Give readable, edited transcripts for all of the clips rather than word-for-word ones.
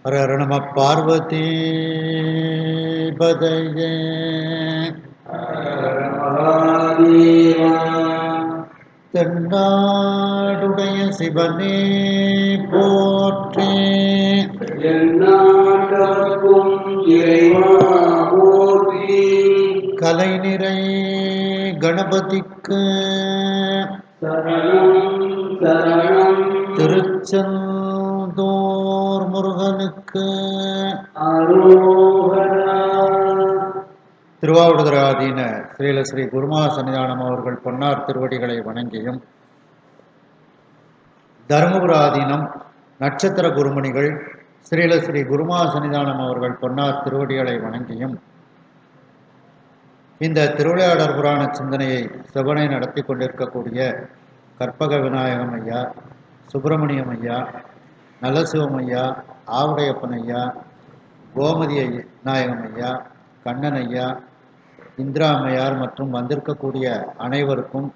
ஹர ஹர நம பார்வதி பதையே தென்னாடுடைய சிவனே போற்றி எந்நாட்டவர்க்கும் இறைவா போற்றி. கலை நிறை கணபதிக்கு சரணம் சரணம். திருச்செந்தூர் முருகனுக்கு அரோகரா. திருவாவடுதுறையாதீன ஸ்ரீல ஸ்ரீ குருமா சன்னிதானம் அவர்கள் பொன்னார் திருவடிகளை வணங்கியும், தருமபுராதீனம் நட்சத்திர குருமணிகள் ஸ்ரீல ஸ்ரீ குருமா சன்னிதானம் அவர்கள் பொன்னார் திருவடிகளை வணங்கியும், இந்த திருவிளையாடற் புராண சிந்தனையை செவனை நடத்தி கொண்டிருக்கக்கூடிய கற்பக விநாயகம் ஐயா, சுப்பிரமணியம் ஐயா, நல்லசிவம் ஐயா, ஆவுடையப்பன் ஐயா, கோமதி நாயகம் ஐயா, கண்ணன் ஐயா, இந்திரா அம்மையார் மற்றும் வந்திருக்கக்கூடிய அனைவருக்கும்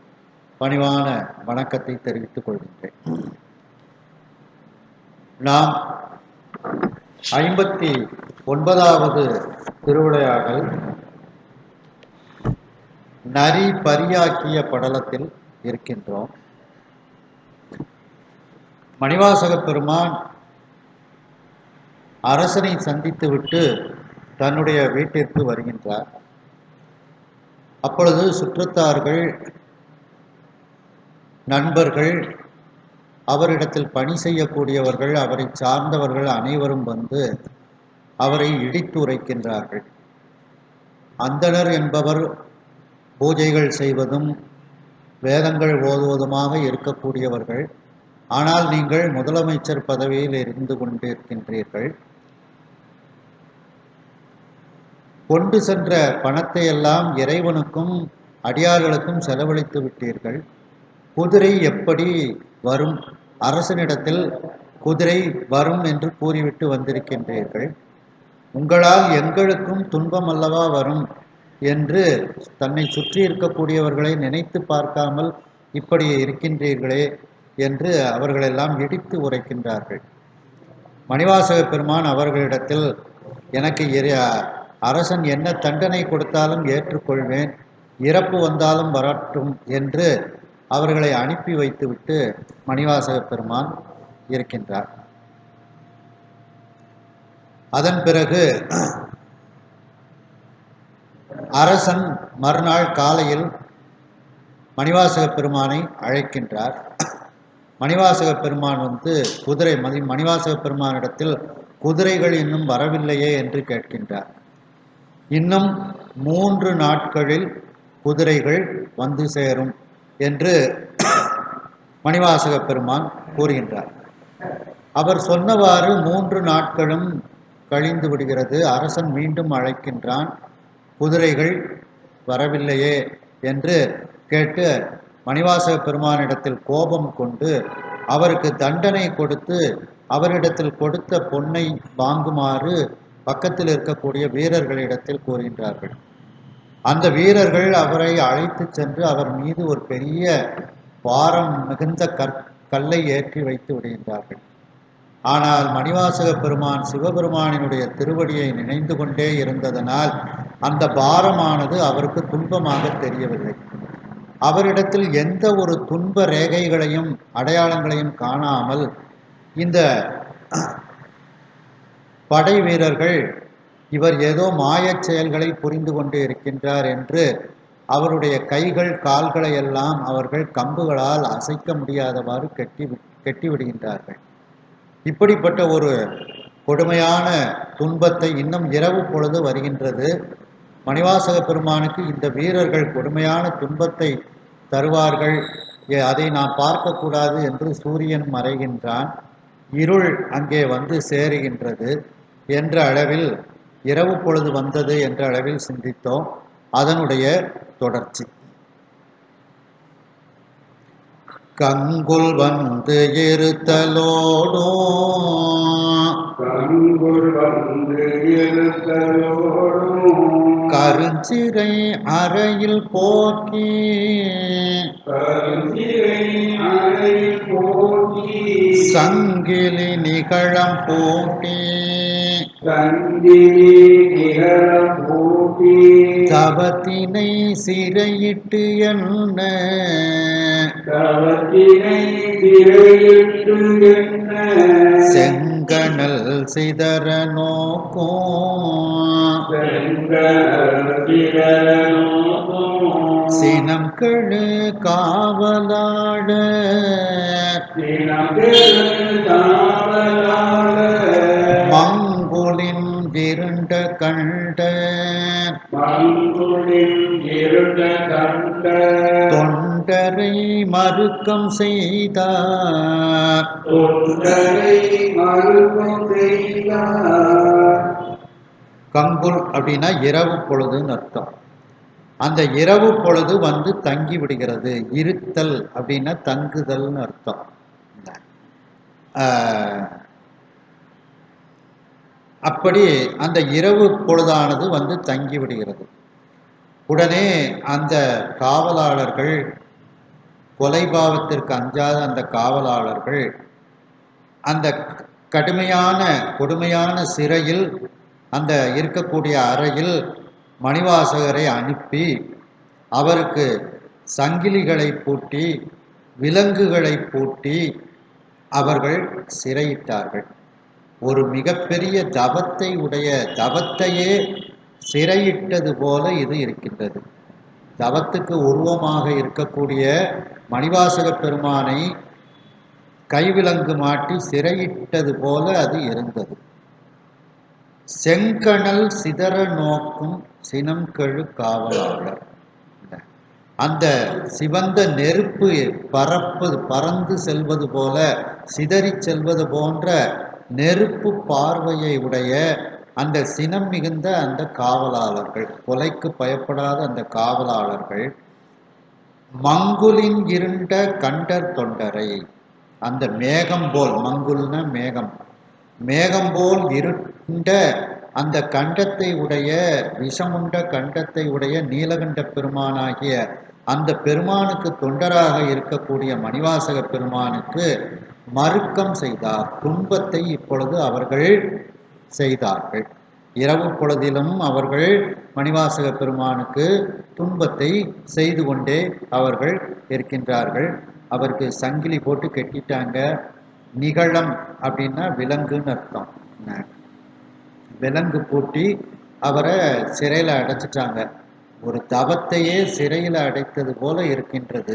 பணிவான வணக்கத்தை தெரிவித்துக் கொள்கின்றேன். நாம் 59வது திருவிளையாடல் நரி பரியாக்கிய படலத்தில் இருக்கின்றோம். மணிவாசக பெருமான் அரசனை சந்தித்துவிட்டு தன்னுடைய வீட்டிற்கு வருகின்றார். அப்பொழுது சுற்றத்தார்கள், நண்பர்கள், அவரிடத்தில் பணி செய்யக்கூடியவர்கள், அவரை சார்ந்தவர்கள் அனைவரும் வந்து அவரை இடித்து உரைக்கின்றார்கள். அந்தணர் என்பவர் பூஜைகள் செய்வதும் வேதங்கள் ஓதுவதுமாக இருக்கக்கூடியவர்கள். ஆனால் நீங்கள் முதலமைச்சர் பதவியில் இருந்து கொண்டிருக்கின்றீர்கள். கொண்டு சென்ற பணத்தை எல்லாம் இறைவனுக்கும் அடியார்களுக்கும் செலவழித்து விட்டீர்கள். குதிரை எப்படி வரும்? அரசனிடத்தில் குதிரை வரும் என்று கூறிவிட்டு வந்திருக்கின்றீர்கள். உங்களால் எங்களுக்கும் துன்பம் அல்லவா வரும் என்று தன்னை சுற்றி இருக்கக்கூடியவர்களை நினைத்து பார்க்காமல் இப்படி இருக்கின்றீர்களே என்று அவர்களெல்லாம் இடித்து உரைக்கின்றார்கள். மணிவாசக பெருமான் அவர்களிடத்தில், எனக்கு அரசன் என்ன தண்டனை கொடுத்தாலும் ஏற்றுக்கொள்வேன், இறப்பு வந்தாலும் வரட்டும் என்று அவர்களை அனுப்பி வைத்துவிட்டு மணிவாசக பெருமான் இருக்கின்றார். அதன் பிறகு அரசன் மறுநாள் காலையில் மணிவாசக பெருமானை அழைக்கின்றார். மணிவாசக பெருமான் வந்து மணிவாசக பெருமானிடத்தில் குதிரைகள் இன்னும் வரவில்லையே என்று கேட்கின்றார். இன்னும் 3 நாட்களில் குதிரைகள் வந்து சேரும் என்று மணிவாசக பெருமான் கூறுகின்றார். அவர் சொன்னவாறு 3 நாட்களும் கழிந்து விடுகிறது. அரசன் மீண்டும் அழைக்கின்றான். குதிரைகள் வரவில்லையே என்று கேட்டு மணிவாசக பெருமானிடத்தில் கோபம் கொண்டு அவருக்கு தண்டனை கொடுத்து அவரிடத்தில் கொடுத்த பொன்னை வாங்குமாறு பக்கத்தில் இருக்கக்கூடிய வீரர்களிடத்தில் கூறுகின்றார்கள். அந்த வீரர்கள் அவரை அழைத்து சென்று அவர் மீது ஒரு பெரிய பாரம் மிகுந்த கல்லை ஏற்றி வைத்து விடுகின்றார்கள். ஆனால் மணிவாசக பெருமான் சிவபெருமானினுடைய திருவடியை நினைந்து கொண்டே இருந்ததனால் அந்த பாரமானது அவருக்கு துன்பமாக தெரியவில்லை. அவரிடத்தில் எந்த ஒரு துன்ப ரேகைகளையும் அடையாளங்களையும் காணாமல் இந்த படை வீரர்கள் இவர் ஏதோ மாயச் செயல்களை புரிந்து கொண்டு இருக்கின்றார் என்று அவருடைய கைகள் கால்களை எல்லாம் அவர்கள் கம்புகளால் அசைக்க முடியாதவாறு கெட்டிவிடுகின்றார்கள். இப்படிப்பட்ட ஒரு கொடுமையான துன்பத்தை, இன்னும் இரவு பொழுது வருகின்றது, மணிவாசக பெருமானுக்கு இந்த வீரர்கள் கொடுமையான துன்பத்தை தருவார்கள், அதை நாம் பார்க்கக்கூடாது என்று சூரியன் மறைகின்றான். இருள் அங்கே வந்து சேருகின்றது என்ற அளவில், இரவு பொழுது வந்தது என்ற அளவில் சிந்தித்தோம். அதனுடைய தொடர்ச்சி. கங்குல் வந்து இருத்தலோடும் கருஞ்சிறை அறையில் போக்கி சங்கிலி நிகழம் பூட்டி சங்கிலி நிகழம் பூட்டி தவத்தினை சிறையிட்டு என்ன தவத்தினை திரையிட்டு என்ன செங்கணல் சிதற நோக்கும் செங்கல் திகழ நோக்கும் சினம் கெழு காவலாட தினம்பெரும் காவலாளர் மங்குலின் இருண்ட கண்ட மங்குலின் இருண்ட கண்ட தொண்டரை மறுக்கம் செய்தார் தொண்டரை மறுக்கும் செய்தார் கங்குல் அப்படின்னா இரவு பொழுதுன்னு அர்த்தம். அந்த இரவு பொழுது வந்து தங்கி விடுகிறது. இருத்தல் அப்படின்னா தங்குதல்னு அர்த்தம். அப்படி அந்த இரவு பொழுதானது வந்து தங்கி விடுகிறது. உடனே அந்த காவலாளர்கள், கொலைபாவத்திற்கு அஞ்சாத அந்த காவலாளர்கள் அந்த கடுமையான கொடுமையான சிறையில், அந்த இருக்கக்கூடிய அறையில் மணிவாசகரை அனுப்பி அவருக்கு சங்கிலிகளை பூட்டி விலங்குகளை பூட்டி அவர்கள் சிறையிட்டார்கள். ஒரு மிகப்பெரிய தவத்தையே சிறையிட்டது போல இது இருக்கின்றது. தவத்துக்கு உருவமாக இருக்கக்கூடிய மணிவாசக பெருமானை கைவிலங்கு மாட்டி சிறையிட்டது போல அது இருந்தது. செங்கணல் சிதற நோக்கும் சினம் கெழு காவலாளர். அந்த சிவந்த நெருப்பு பறந்து செல்வது போல, சிதறி செல்வது போன்ற நெருப்பு பார்வையை உடைய அந்த சினம் மிகுந்த அந்த காவலாளர்கள், கொலைக்கு பயப்படாத அந்த காவலாளர்கள் மங்குலின் இருண்ட கண்டர் தொண்டரை, அந்த மேகம் போல், மங்குல்னா மேகம், மேகம் போல் இருண்ட அந்த கண்டத்தை உடைய, விஷமுண்ட கண்டத்தை உடைய நீலகண்ட பெருமானாகிய அந்த பெருமானுக்கு தொண்டராக இருக்கக்கூடிய மணிவாசக பெருமானுக்கு மறுக்கம் செய்தார். துன்பத்தை இப்பொழுது அவர்கள் செய்தார்கள். இரவு பொழுதிலும் அவர்கள் மணிவாசக பெருமானுக்கு துன்பத்தை செய்து கொண்டே அவர்கள் இருக்கின்றார்கள். அவருக்கு சங்கிலி போட்டு கட்டிட்டாங்க. நிகழம் அப்படின்னா விலங்குன்னு அர்த்தம். விலங்கு பூட்டி அவரை சிறையில் அடைச்சிட்டாங்க. ஒரு தவத்தையே சிறையில் அடைத்தது போல இருக்கின்றது.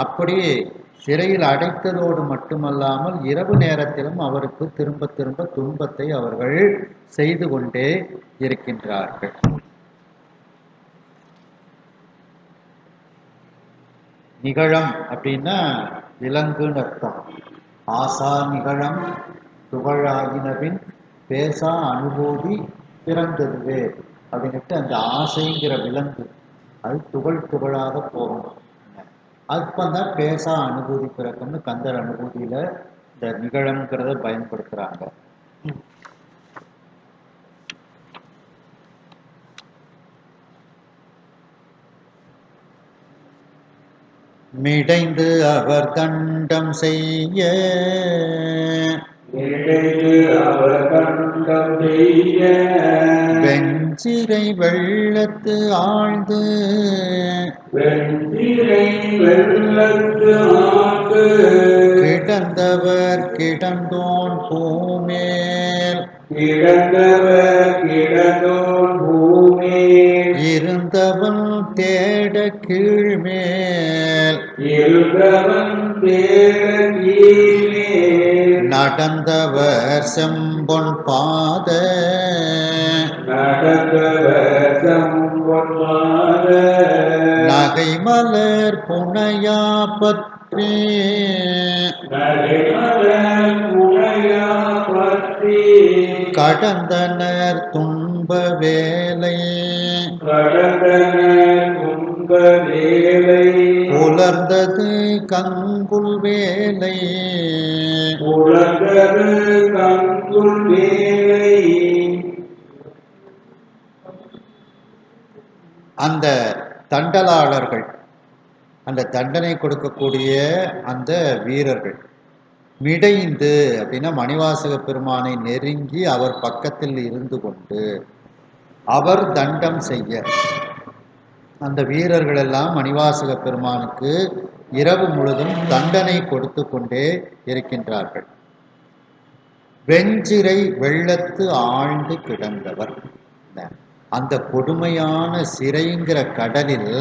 அப்படி சிறையில் அடைத்ததோடு மட்டுமல்லாமல் இரவு நேரத்திலும் அவருக்கு திரும்ப திரும்ப துன்பத்தை அவர்கள் செய்து கொண்டே இருக்கின்றார்கள். நிகழம் அப்படின்னா விலங்குன்னு அர்த்தம். ஆசா நிகழம் துகழாகினபின் பேசா அனுபூதி பிறந்ததுவே அப்படின்ட்டு அந்த ஆசைங்கிற விலங்கு அது துகளாக போகும். அப்பந்தான் பேசா அனுபூதி பிறக்கும்னு கந்தர் அனுபூதியில இந்த நிகழம்ங்கிறத பயன்படுத்துறாங்க. மிடைந்து அவர் தண்டம் செய்ய வெஞ்சிரை வெள்ளத்து ஆழ்ந்து கிடந்தவர் கிடந்தோன் பூமேல் இருந்தவன் தேட கீழ்மேல் நடந்தவர் செம்பொன் பாத நகை மலர் புனையா பற்றி கடந்தனர் துன்ப வேலை புலர்ந்தது கங்குல் வேலை அந்த தண்டலாளர்கள், அந்த தண்டனை கொடுக்கக்கூடிய அந்த வீரர்கள் மிடைந்து அப்படின்னா மணிவாசக பெருமானை நெருங்கி அவர் பக்கத்தில் இருந்து கொண்டு அவர் தண்டம் செய்ய, அந்த வீரர்கள் எல்லாம் மணிவாசக பெருமானுக்கு இரவு முழுதும் தண்டனை கொடுத்து கொண்டே இருக்கின்றார்கள். வெஞ்சிறை வெள்ளத்து ஆழ்ந்து கிடந்தவர், அந்த கொடுமையான சிறைங்கிற கடலில்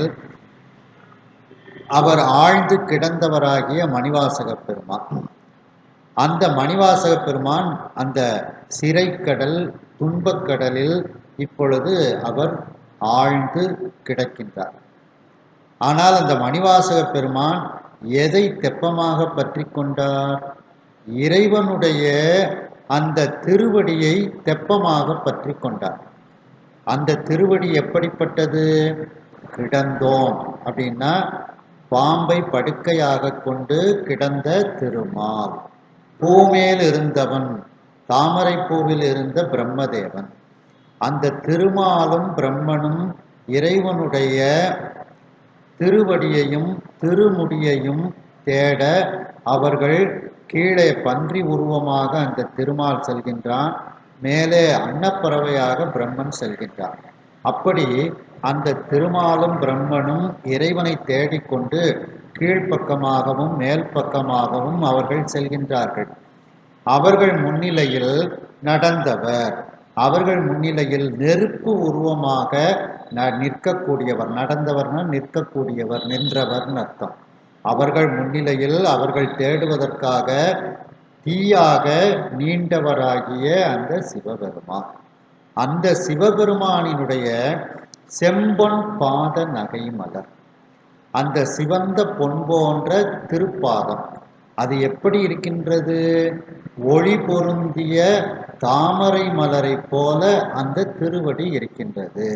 அவர் ஆழ்ந்து கிடந்தவராகிய மணிவாசக பெருமான், அந்த மணிவாசக பெருமான் அந்த சிறைக்கடல் துன்பக்கடலில் இப்பொழுது அவர் ஆழ்ந்து கிடக்கின்றார். ஆனால் அந்த மணிவாசக பெருமான் எதை தெப்பமாக பற்றி கொண்டார்? இறைவனுடைய அந்த திருவடியை தெப்பமாக பற்றி கொண்டார். அந்த திருவடி எப்படிப்பட்டது? கிடந்தோம் அப்படின்னா பாம்பை படுக்கையாக கொண்டு கிடந்த திருமால், பூமேல் இருந்தவன், தாமரை பூவில் இருந்த பிரம்மதேவன். அந்த திருமாலும் பிரம்மனும் இறைவனுடைய திருவடியையும் திருமுடியையும் தேட அவர்கள் கீழே பன்றி உருவமாக அந்த திருமால் செல்கின்றான், மேலே அன்னப்பறவையாக பிரம்மன் செல்கின்றான். அப்படி அந்த திருமாலும் பிரம்மனும் இறைவனை தேடிக்கொண்டு கீழ்ப்பக்கமாகவும் மேல் பக்கமாகவும் அவர்கள் செல்கின்றார்கள். அவர்கள் முன்னிலையில் நடந்தவர், அவர்கள் முன்னிலையில் நெருப்பு உருவமாக நிற்கக்கூடியவர், நடந்தவர்னா நிற்கக்கூடியவர், நின்றவர்னு அர்த்தம். அவர்கள் முன்னிலையில் அவர்கள் தேடுவதற்காக தீயாக நீண்டவராகிய அந்த சிவபெருமான், அந்த சிவபெருமானினுடைய செம்பொன் பாத நகை மலர், அந்த சிவந்த பொன் போன்ற திருப்பாதம், அது எப்படி இருக்கின்றது? ஒளி பொருந்திய தாமரை மலரை போல அந்த திருவடி இருக்கின்றது.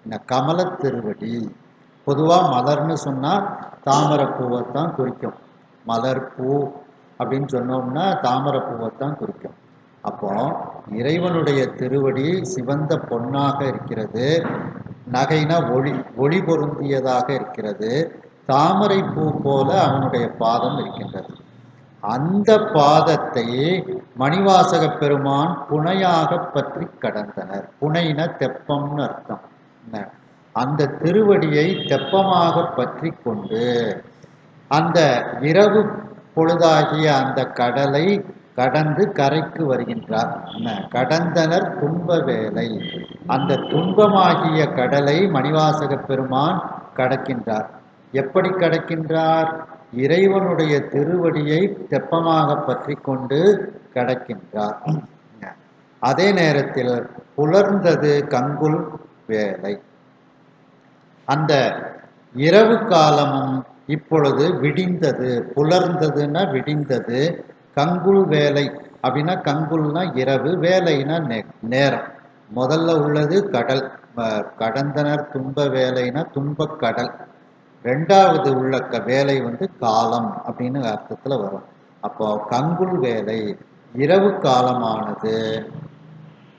இந்த கமல திருவடி, பொதுவாக மலர்னு சொன்னால் தாமரை பூவைத்தான் குறிக்கும். மலர் பூ அப்படின்னு சொன்னோம்னா தாமரை பூவைத்தான் குறிக்கும். அப்போ இறைவனுடைய திருவடி சிவந்த பொன்னாக இருக்கிறது, நகைனா ஒளி, ஒளி பொருந்தியதாக இருக்கிறது, தாமரை பூ போல அவனுடைய பாதம் இருக்கின்றது. அந்த பாதத்தை மணிவாசக பெருமான் புனையாக பற்றி கடந்தனர். புனைன தெப்பம்னு அர்த்தம். அந்த திருவடியை தெப்பமாக பற்றி கொண்டு அந்த இரவு பொழுதாகிய அந்த கடலை கடந்து கரைக்கு வருகின்றார். கடந்தனர் துன்ப வேலை, அந்த துன்பமாகிய கடலை மணிவாசக பெருமான் கடக்கின்றார். எப்படி கடக்கின்றார்? இறைவனுடைய திருவடியை தெப்பமாக பற்றி கொண்டு கடக்கின்றார். அதே நேரத்தில் புலர்ந்தது கங்குல் வேலை, அந்த இரவு காலமும் இப்பொழுது விடிந்தது. புலர்ந்ததுன்னா விடிந்தது, கங்குல் வேலை அப்படின்னா கங்குல்னா இரவு, வேலைனா நேரம். முதல்ல உள்ளது கடல், கடந்தனர் துன்ப வேலைனா துன்பக் கடல். ரெண்டாவது உள்ள வேலை காலம் அப்படின்னு அர்த்தத்தில் வரும். அப்போ கங்குல் வேலை, இரவு காலமானது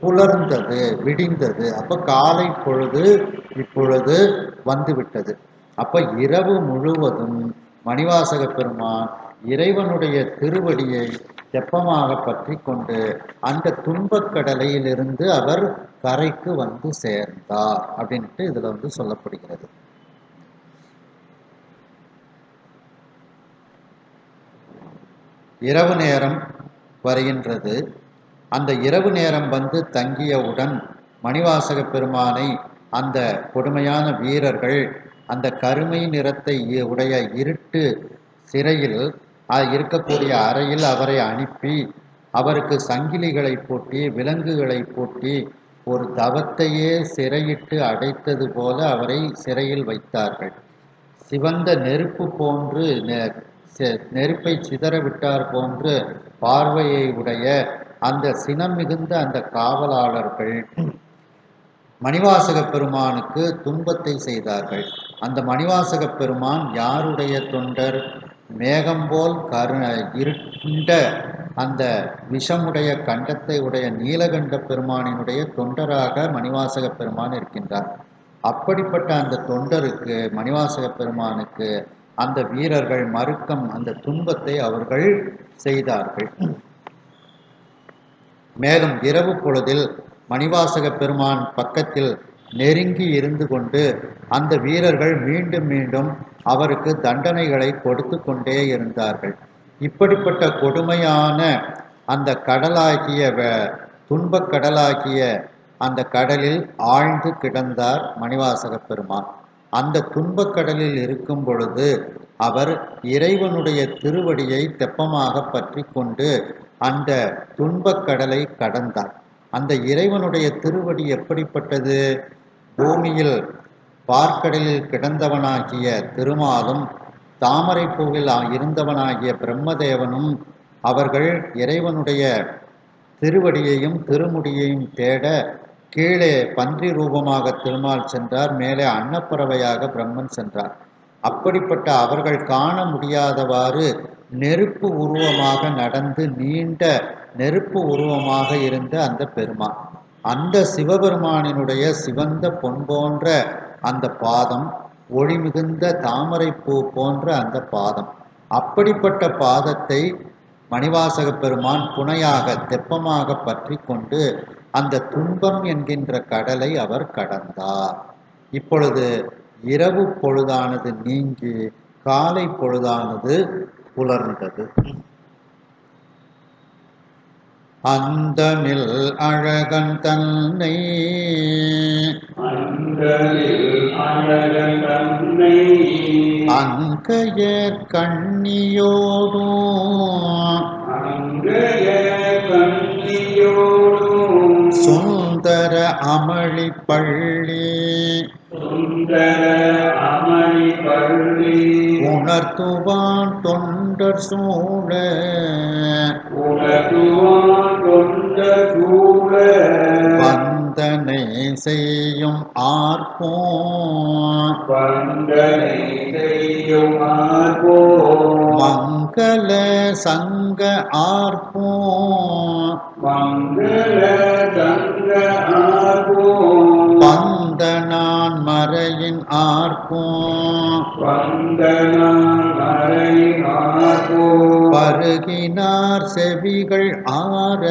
புலர்ந்தது, விடிந்தது. அப்போ காலை பொழுது இப்பொழுது வந்துவிட்டது. அப்போ இரவு முழுவதும் மணிவாசக பெருமான் இறைவனுடைய திருவடியை தெப்பமாக பற்றி கொண்டு அந்த துன்பக்கடலையிலிருந்து அவர் கரைக்கு வந்து சேர்ந்தார் அப்படின்ட்டு இதுல சொல்லப்படுகிறது. இரவு நேரம் வருகின்றது. அந்த இரவு நேரம் தங்கியவுடன் மணிவாசக பெருமானை அந்த கொடுமையான வீரர்கள் அந்த கருமை நிறத்தை உடைய இருட்டு சிறையில் இருக்கக்கூடிய அறையில் அவரை அனுப்பி அவருக்கு சங்கிலிகளை போட்டி விலங்குகளை போட்டி ஒரு தவத்தையே சிறையிட்டு அடைத்தது போல அவரை சிறையில் வைத்தார்கள். சிவந்த நெருப்பு போன்று நெருப்பை சிதறவிட்டார் போன்று பார்வையை உடைய அந்த சினம் மிகுந்த அந்த காவலாளர்கள் மணிவாசக பெருமானுக்கு துன்பத்தை செய்தார்கள். அந்த மணிவாசக பெருமான் யாருடைய தொண்டர்? மேகம் போல் இருண்ட அந்த விஷமுடைய கண்டத்தை உடைய நீலகண்ட பெருமானினுடைய தொண்டராக மணிவாசக பெருமான் இருக்கின்றார். அப்படிப்பட்ட அந்த தொண்டருக்கு மணிவாசக பெருமானுக்கு அந்த வீரர்கள் மறுக்கம் அந்த துன்பத்தை அவர்கள் செய்தார்கள். மேலும் இரவு பொழுதில் மணிவாசக பெருமான் பக்கத்தில் நெருங்கி இருந்து கொண்டு அந்த வீரர்கள் மீண்டும் மீண்டும் அவருக்கு தண்டனைகளை கொடுத்து கொண்டே இருந்தார்கள். இப்படிப்பட்ட கொடுமையான அந்த கடலாகிய துன்பக் கடலாகிய அந்த கடலில் ஆழ்ந்து கிடந்தார் மணிவாசக பெருமான். அந்த துன்பக் கடலில் இருக்கும் பொழுது அவர் இறைவனுடைய திருவடியை தெப்பமாக பற்றி கொண்டு அந்த துன்பக் கடலை கடந்தார். அந்த இறைவனுடைய திருவடி எப்படிப்பட்டது? பூமியில் பார்க்கடலில் கிடந்தவனாகிய திருமாலும் தாமரை பூவில் இருந்தவனாகிய பிரம்மதேவனும் அவர்கள் இறைவனுடைய திருவடியையும் திருமுடியையும் தேட கீழே பன்றி ரூபமாக திருமால் சென்றார், மேலே அன்னப்பறவையாக பிரம்மன் சென்றார். அப்படிப்பட்ட அவர்கள் காண முடியாதவாறு நெருப்பு உருவமாக நடந்து நீண்ட நெருப்பு உருவமாக இருந்த அந்த பெருமான், அந்த சிவபெருமானினுடைய சிவந்த பொன் போன்ற அந்த பாதம், ஒளி மிகுந்த தாமரை பூ போன்ற அந்த பாதம், அப்படிப்பட்ட பாதத்தை மணிவாசக பெருமான் புனையாக தெப்பமாக பற்றி கொண்டு அந்த துன்பம் என்கின்ற கடலை அவர் கடந்தார். இப்பொழுது இரவு பொழுதானது நீங்கி காலை பொழுதானது புலர்ந்தது. அந்தமில் அழகன் தன்னை அங்கையர் கண்ணியோடும் சுந்தர அமளி பள்ளி உணர்த்துவான் தொண்டர் சூழ வந்தனை செய்யும் ஆர்ப்போம் மங்கள சங்க ஆர்ப்போம் வந்தனான் மறையின் ஆர்ப்போம் பருகினார் செவிகள் ஆற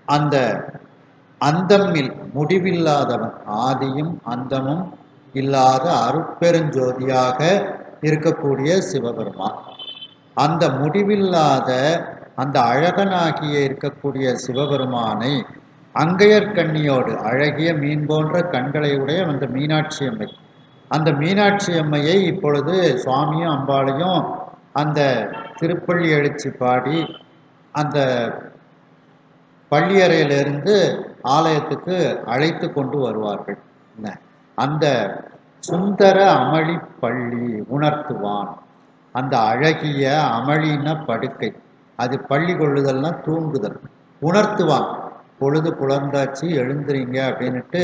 அந்த அந்தமில் முடிவில்லாதவன், ஆதியும் அந்தமும் இல்லாத அருட்பெருஞ்சோதியாக இருக்கக்கூடிய சிவபெருமான், அந்த முடிவில்லாத அந்த அழகனாகிய இருக்கக்கூடிய சிவபெருமானை அங்கையர் கண்ணியோடு, அழகிய மீன் போன்ற கண்களை உடைய அந்த மீனாட்சி அம்மை, அந்த மீனாட்சி அம்மையை இப்பொழுது சுவாமியும் அம்பாளையும் அந்த திருப்பள்ளி எழுச்சி பாடி அந்த பள்ளியறையிலிருந்து ஆலயத்துக்கு அழைத்து கொண்டு வருவார்கள். அந்த சுந்தர அமளி பள்ளி உணர்த்துவான், அந்த அழகிய அமளின படுக்கை, அது பள்ளி கொள்ளுதல்னா தூங்குதல், உணர்த்துவான். பொழுது புலர்ந்தாச்சு எழுந்துறீங்க அப்படின்னுட்டு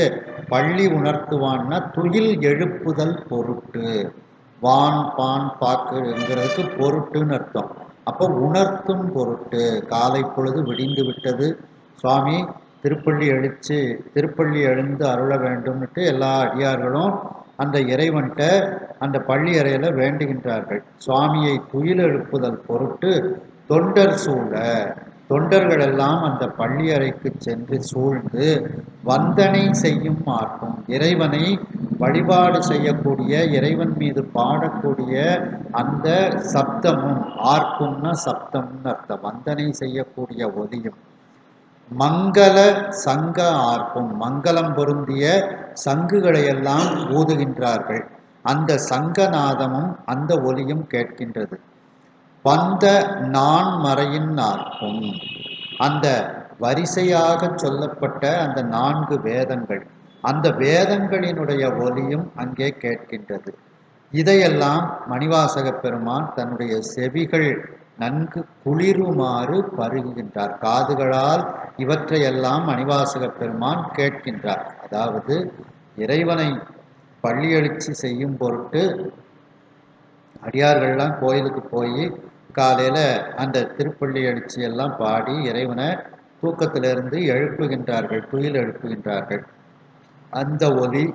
பள்ளி உணர்த்துவான்னா துயில் எழுப்புதல் பொருட்டு, வான் பான் பாக்குங்கிறதுக்கு பொருட்டுன்னு அர்த்தம். அப்போ உணர்த்தும் பொருட்டு காலை பொழுது விடிந்து விட்டது, சுவாமி திருப்பள்ளி எழுந்து அருள வேண்டும்னுட்டு எல்லா அடியார்களும் அந்த இறைவன்கிட்ட அந்த பள்ளி அறையில வேண்டுகின்றார்கள். சுவாமியை துயில் எழுப்புதல் பொருட்டு தொண்டர் சூழ, தொண்டர்கள் எல்லாம் அந்த பள்ளி அறைக்கு சென்று சூழ்ந்து வந்தனை செய்யும் ஆர்ப்பம், இறைவனை வழிபாடு செய்யக்கூடிய, இறைவன் மீது பாடக்கூடிய அந்த சப்தமும், ஆர்ப்பும்னா சப்தம்னு அர்த்தம், வந்தனை செய்யக்கூடிய ஒலியும், மங்கள சங்க ஆர்ப்பும், மங்களம் பொருந்திய சங்குகளை எல்லாம் ஊதுகின்றார்கள், அந்த சங்கநாதமும் அந்த ஒலியும் கேட்கின்றது. வந்த நான் மறையின் ஆர்ப்பும், அந்த வரிசையாக சொல்லப்பட்ட அந்த 4 வேதங்கள், அந்த வேதங்களினுடைய ஒலியும் அங்கே கேட்கின்றது. இதையெல்லாம் மணிவாசக பெருமான் தன்னுடைய செவிகள் நன்கு குளிருமாறு பருகுகின்றார், காதுகளால் இவற்றையெல்லாம் மணிவாசக பெருமான் கேட்கின்றார். அதாவது இறைவனை பள்ளி எழுச்சி செய்யும் பொருட்டு அடியார்கள்லாம் கோயிலுக்கு போய் காலையில் அந்த திருப்பள்ளி எழுச்சியெல்லாம் பாடி இறைவனை தூக்கத்திலிருந்து எழுப்புகின்றார்கள், துயில் எழுப்புகின்றார்கள். அந்த ஒலி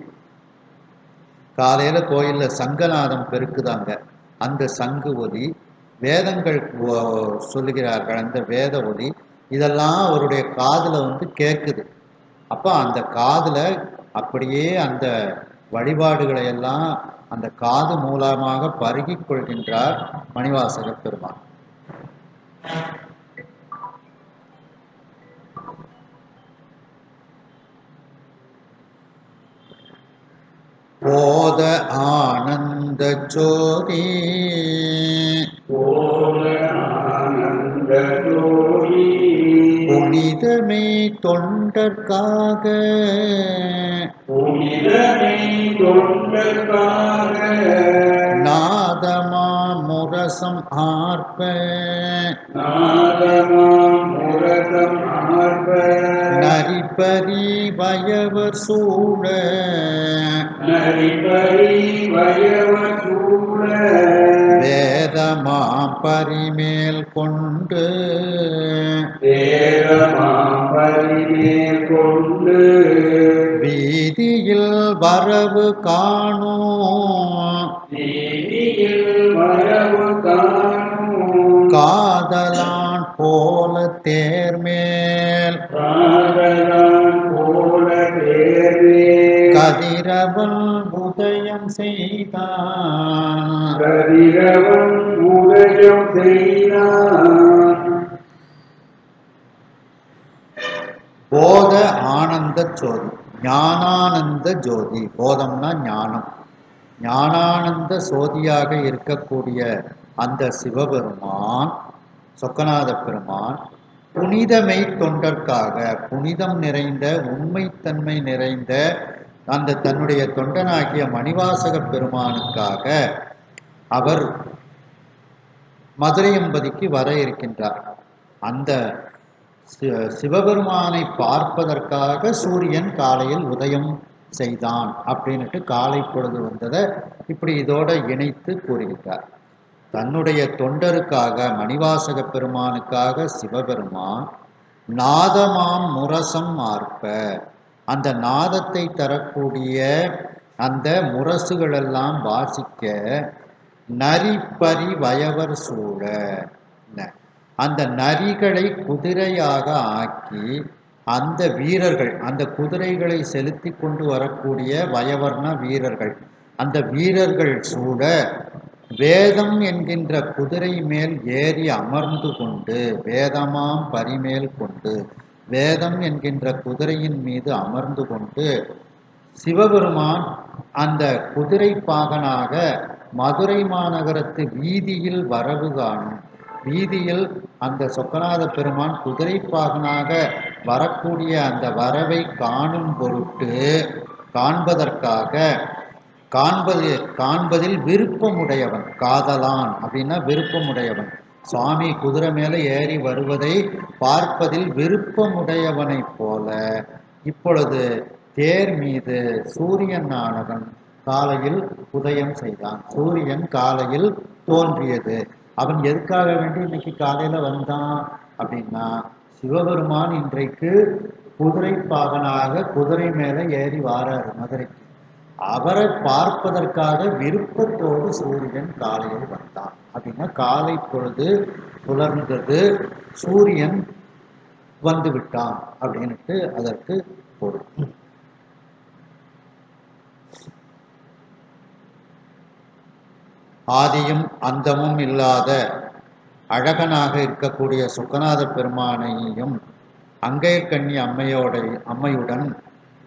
காலையில கோயில்ல சங்கநாதம் பெருக்குதாங்க, அந்த சங்கு ஒலி, வேதங்கள் சொல்லுகிறார்கள் அந்த வேத ஒலி, இதெல்லாம் அவருடைய காதுல வந்து கேட்குது. அப்போ அந்த காதுல அப்படியே அந்த வழிபாடுகளை எல்லாம் அந்த காது மூலமாக பருகிக் கொள்கின்றார் மணிவாசக பெருமான். போத ஆனந்த ஜோதி ஆனந்த ஜோதி புனிதமே தொண்டர்க்காக புனிதனை தொண்டர்க்காக நாதமா முரசம் ஆர்ப்ப நாதமாம் முரசம் ஆர்ப்ப நரிபரி வயவர் சூழ நரிபரி வயவர் சூழ வேதமாம் பரிமேல் கொண்டு வேதமாம் பரிமே கொண்டு வீதியில் வரவு காணும் வீதியில் வரவு காணும் காதலான் போல தேர்மேல் காதலான் போல தேவே கதிரவன் உதயம் செய்தான் கதிரவன் உதயம் செய்தான் போத ஆனந்த ஜோதி, ஞானானந்த ஜோதி. போதம்னா ஞானம், ஞானானந்த சோதியாக இருக்கக்கூடிய அந்த சிவபெருமான் சொக்கநாத பெருமான் புனிதமை தொண்டர்க்காக, புனிதம் நிறைந்த உண்மைத்தன்மை நிறைந்த அந்த தன்னுடைய தொண்டனாகிய மணிவாசக பெருமானுக்காக அவர் மதுரையம்பதிக்கு வர இருக்கின்றார். அந்த சிவபெருமானை பார்ப்பதற்காக சூரியன் காலையில் உதயம் செய்தான் அப்படின்னுட்டு காலை பொழுது வந்ததை இப்படி இதோட இணைத்து கூறுகின்றார். தன்னுடைய தொண்டருக்காக மணிவாசக பெருமானுக்காக சிவபெருமான் நாதமாம் முரசம் ஆர்ப்ப, அந்த நாதத்தை தரக்கூடிய அந்த முரசுகளெல்லாம் வாசிக்க நரிப்பரி வயவர் சூழ, அந்த நரிகளை குதிரையாக ஆக்கி அந்த வீரர்கள், அந்த குதிரைகளை செலுத்தி கொண்டு வரக்கூடிய வயவர்ண வீரர்கள், அந்த வீரர்கள் சூழ வேதம் என்கின்ற குதிரை மேல் ஏறி அமர்ந்து கொண்டு, வேதமாம் பரிமேல் கொண்டு, வேதம் என்கின்ற குதிரையின் மீது அமர்ந்து கொண்டு சிவபெருமான் அந்த குதிரை பாகனாக மதுரை மாநகரத்து வீதியில் வரவு காணும். வீதியில் அந்த சொக்கநாத பெருமான் குதிரை பாகனாக வரக்கூடிய அந்த வரவை காணும் பொருட்டு, காண்பதற்காக, காண்பதில் விருப்பமுடையவன், காதலான் அப்படின்னா விருப்பமுடையவன், சுவாமி குதிரை மேல ஏறி வருவதை பார்ப்பதில் விருப்பமுடையவனைப் போல இப்பொழுது தேர் மீது சூரியன் ஆனவன் காலையில் உதயம் செய்தான். சூரியன் காலையில் தோன்றியது. அவன் எதுக்காக வேண்டி இன்னைக்கு காலையில வந்தான் அப்படின்னா, சிவபெருமான் இன்றைக்கு குதிரை பாகனாக குதிரை மேல ஏறி வாராரு மதுரைக்கு. அவரை பார்ப்பதற்காக விருப்பத்தோடு சூரியன் காலையில் வந்தான் அப்படின்னா, காலை பொழுது புலர்ந்தது, சூரியன் வந்து விட்டான் அப்படின்ட்டு அதற்கு பொருள். ஆதியும் அந்தமும் இல்லாத அழகனாக இருக்கக்கூடிய சொக்கநாத பெருமானையும் அங்கையர்கண்ணி அம்மையுடன்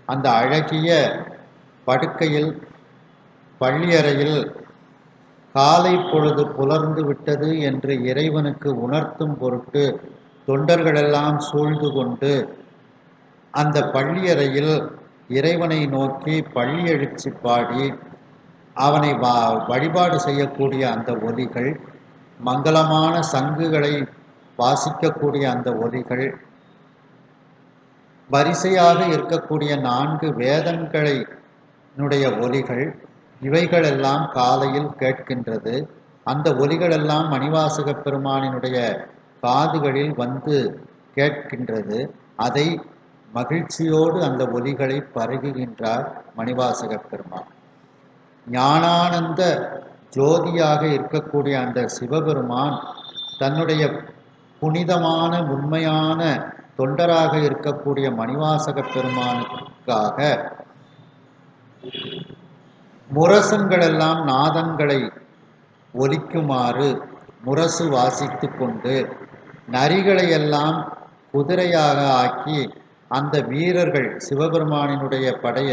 அந்த அழகிய படுக்கையில் பள்ளியறையில் காலை பொழுது புலர்ந்து விட்டது என்று இறைவனுக்கு உணர்த்தும் பொருட்டு தொண்டர்களெல்லாம் சூழ்ந்து கொண்டு அந்த பள்ளியறையில் இறைவனை நோக்கி பள்ளி எழுச்சி பாடி அவனை வழிபாடு செய்யக்கூடிய அந்த ஒலிகள், மங்களமான சங்குகளை வாசிக்கக்கூடிய அந்த ஒலிகள், வரிசையாக இருக்கக்கூடிய 4 வேதங்களுடைய ஒலிகள், இவைகளெல்லாம் காலையில் கேட்கின்றது. அந்த ஒலிகளெல்லாம் மணிவாசக பெருமானினுடைய காதுகளில் வந்து கேட்கின்றது. அதை மகிழ்ச்சியோடு அந்த ஒலிகளை பருகுகின்றார் மணிவாசக பெருமான். ஞானானந்த ஜோதியாக இருக்கக்கூடிய அந்த சிவபெருமான் தன்னுடைய புனிதமான உண்மையான தொண்டராக இருக்கக்கூடிய மணிவாசக பெருமானுக்காக முரசங்களெல்லாம் நாதங்களை ஒலிக்குமாறு முரசு வாசித்து கொண்டு நரிகளையெல்லாம் குதிரையாக ஆக்கி அந்த வீரர்கள் சிவபெருமானினுடைய படைய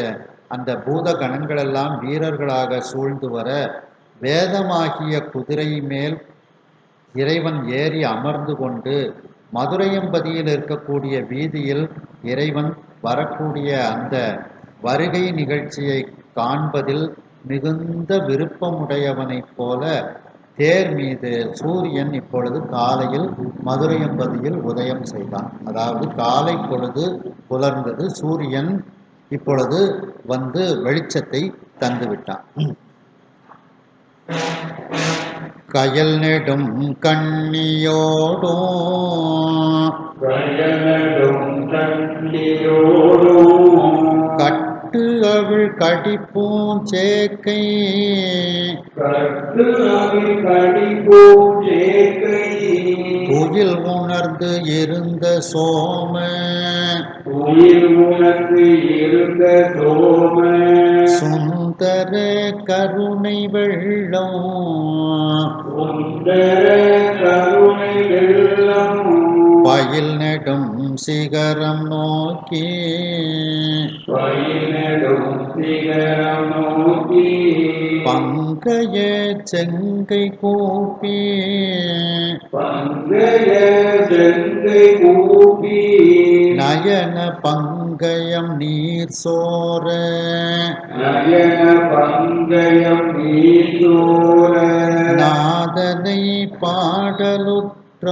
அந்த பூத கணங்களெல்லாம் வீரர்களாக சூழ்ந்து வர வேதமாகிய குதிரை மேல் இறைவன் ஏறி அமர்ந்து கொண்டு மதுரையம்பதியில் இருக்கக்கூடிய வீதியில் இறைவன் வரக்கூடிய அந்த வருகை நிகழ்ச்சியை காண்பதில் மிகுந்த விருப்பமுடையவனைப் போல தேர் மீது சூரியன் இப்பொழுது காலையில் மதுரையம்பதியில் உதயம் செய்தான். அதாவது காலை பொழுது புலர்ந்தது, சூரியன் இப்பொழுது வந்து வெளிச்சத்தை தந்துவிட்டான். கயல் நெடும் கண்ணியோடோ கட்டு அவிழ் கடிப்பூம் சேக்கை துயில் உணர்ந்து இருந்த சோம சுந்தர கருணை வெள்ளம் பயில் நெடும் சிகரம் நோக்கி பங்கைய செங்கை கூப்பி நயன பங்கயம் நீர் சோர நாதனை பாடலுற்றார்.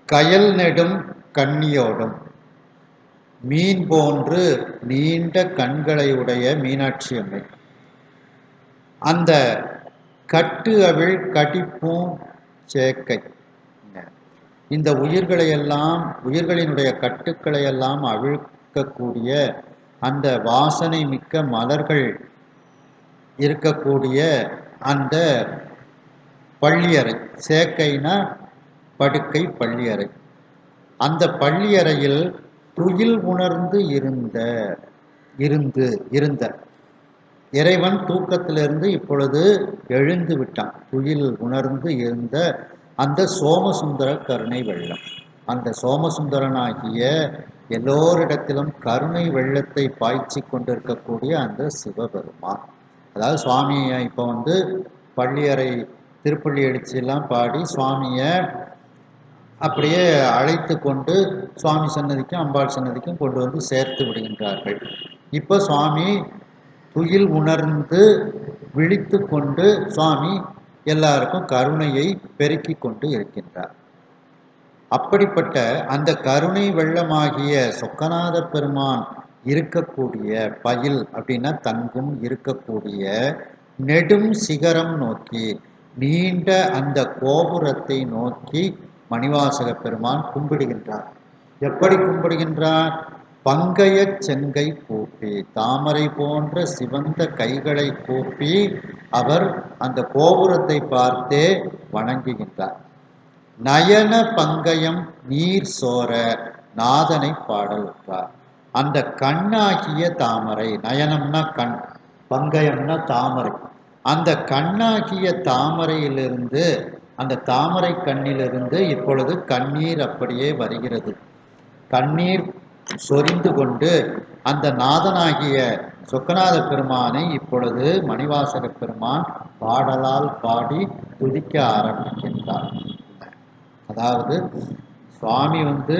கயல் நெடும் கண்ணியோடும் மீன் போன்று நீண்ட கண்களை உடைய மீனாட்சி அம்மை அந்த கட்டு அவிழ் கடிப்பும் சேக்கை இந்த உயிர்களையெல்லாம் உயிர்களினுடைய கட்டுக்களையெல்லாம் அவிழ்க்கக்கூடிய அந்த வாசனை மிக்க மலர்கள் இருக்கக்கூடிய அந்த பள்ளியறை, சேக்கைனா படுக்கை பள்ளியறை, அந்த பள்ளியறையில் துயில் உணர்ந்து இருந்த இறைவன் தூக்கத்திலிருந்து இப்பொழுது எழுந்து விட்டான். துயில் உணர்ந்து இருந்த அந்த சோமசுந்தர கருணை வெள்ளம், அந்த சோமசுந்தரனாகிய எல்லோரிடத்திலும் கருணை வெள்ளத்தை பாய்ச்சி கொண்டிருக்கக்கூடிய அந்த சிவபெருமான். அதாவது சுவாமியை இப்போ வந்து பள்ளியறை திருப்பள்ளி எழுச்சியெல்லாம் பாடி சுவாமியை அப்படியே அழைத்து கொண்டு சுவாமி சன்னதிக்கும் அம்பாள் சன்னதிக்கும் கொண்டு வந்து சேர்த்து விடுகின்றார்கள். இப்போ சுவாமி துயில் உணர்ந்து விழித்து கொண்டு சுவாமி எல்லாருக்கும் கருணையை பெருக்கி கொண்டு இருக்கின்றார். அப்படிப்பட்ட அந்த கருணை வெள்ளமாகிய சொக்கநாத பெருமான் இருக்கக்கூடிய பயில் அப்படின்னா தங்கும் இருக்கக்கூடிய நெடும் சிகரம் நோக்கி நீண்ட அந்த கோபுரத்தை நோக்கி மணிவாசக பெருமான் கும்பிடுகின்றார். எப்படி கும்பிடுகின்றார்? பங்கைய செங்கை கூப்பி, தாமரை போன்ற சிவந்த கைகளை கூப்பி அவர் அந்த கோபுரத்தை பார்த்தே வணங்குகின்றார். நயன பங்கயம் நீர் சோர நாதனை பாடலுற்றார். அந்த கண்ணாகிய தாமரை, நயனம்னா கண், பங்கயம்னா தாமரை, அந்த கண்ணாகிய தாமரையிலிருந்து அந்த தாமரை கண்ணிலிருந்து இப்பொழுது கண்ணீர் அப்படியே வருகிறது. கண்ணீர் சொரிந்து கொண்டு அந்த நாதனாகிய சொக்கநாத பெருமானை இப்பொழுது மணிவாசக பெருமான் பாடலால் பாடி துதிக்க ஆரம்பிக்கின்றார். அதாவது சுவாமி வந்து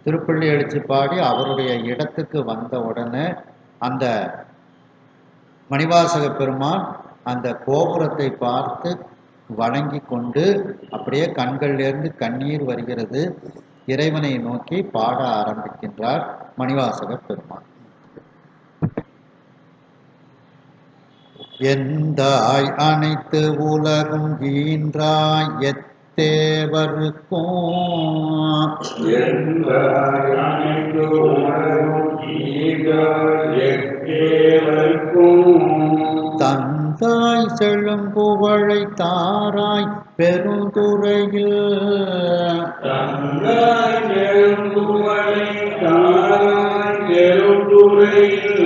திருப்பள்ளி எழுச்சி பாடி அவருடைய இடத்துக்கு வந்த உடனே அந்த மணிவாசக பெருமான் அந்த கோபுரத்தை பார்த்து வணங்கி கொண்டு அப்படியே கண்களிலிருந்து கண்ணீர் வருகிறது. இறைவனை நோக்கி பாட ஆரம்பிக்கின்றார் மணிவாசக பெருமான். எந்தாய் அனைத்து உலகும் ஈன்றாய் எத்தேவருக்கும் எந்தாய் அனைத்து உலகும் ஈன்றாய் எத்தேவர்க்கும் தந்தாய் செழும்புகழை தாராய் பெருந்துறையில் தந்தாய் பெருந்துறை தாராய் பெருந்துறையில்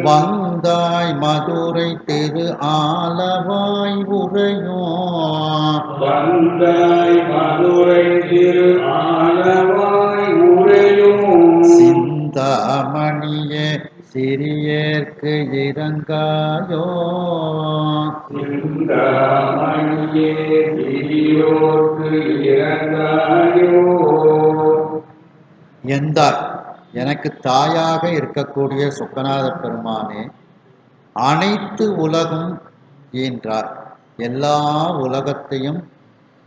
வந்தாய் மதுரை திரு ஆலவாய் உரையும் வந்தாய் மதுரை திரு ஆலவாய் உரையும் சிந்தாமணியே சிறியேற்கு இறங்காயோ சிந்தாமணியே சிறியோர்க்கு இறங்காயோ எந்தாய் எனக்கு தாயாக இருக்கக்கூடிய சொக்கநாத பெருமானே அனைத்து உலகும் ஈன்றார் எல்லா உலகத்தையும்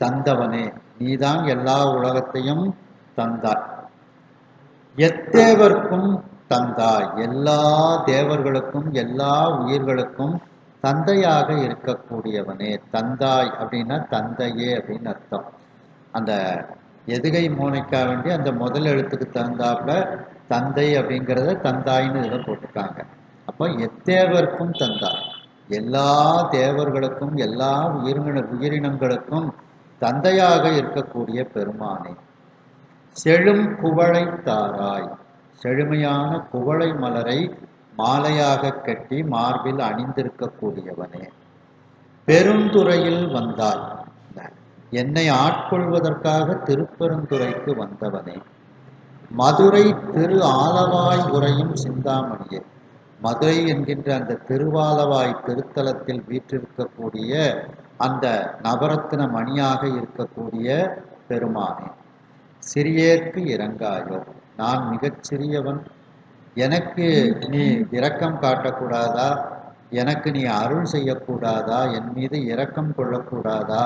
தந்தவனே நீதான் எல்லா உலகத்தையும் தந்தாய் எத்தேவர்க்கும் தந்தாய் எல்லா தேவர்களுக்கும் எல்லா உயிர்களுக்கும் தந்தையாக இருக்கக்கூடியவனே தந்தாய் அப்படின்னா தந்தையே அப்படின்னு அர்த்தம் அந்த எதுகை மோனைக்கா வேண்டி அந்த முதல் எழுத்துக்கு தகுந்தாப்புல தந்தை அப்படிங்கிறத தந்தாய்னு இதில் போட்டிருக்காங்க அப்போ எத்தேவர்க்கும் தந்தாய் எல்லா தேவர்களுக்கும் எல்லா உயிரினங்களுக்கும் தந்தையாக இருக்கக்கூடிய பெருமானே செழும் குவளை தாராய் செழுமையான குவளை மலரை மாலையாக கட்டி மார்பில் அணிந்திருக்கக்கூடியவனே பெருந்துறையில் வந்தாய் என்னை ஆட்கொள்வதற்காக திருப்பெருந்துறைக்கு வந்தவனே மதுரை திரு ஆலவாய் உரையும் சிந்தாமணியே மதுரை என்கின்ற அந்த திருவாலவாய் திருத்தலத்தில் வீற்றிருக்கக்கூடிய அந்த நவரத்தின மணியாக இருக்கக்கூடிய பெருமானே சிறியேற்கு இறங்காயோ நான் மிகச் சிறியவன் எனக்கு நீ இரக்கம் காட்டக்கூடாதா எனக்கு நீ அருள் செய்யக்கூடாதா என் மீது இரக்கம் கொள்ளக்கூடாதா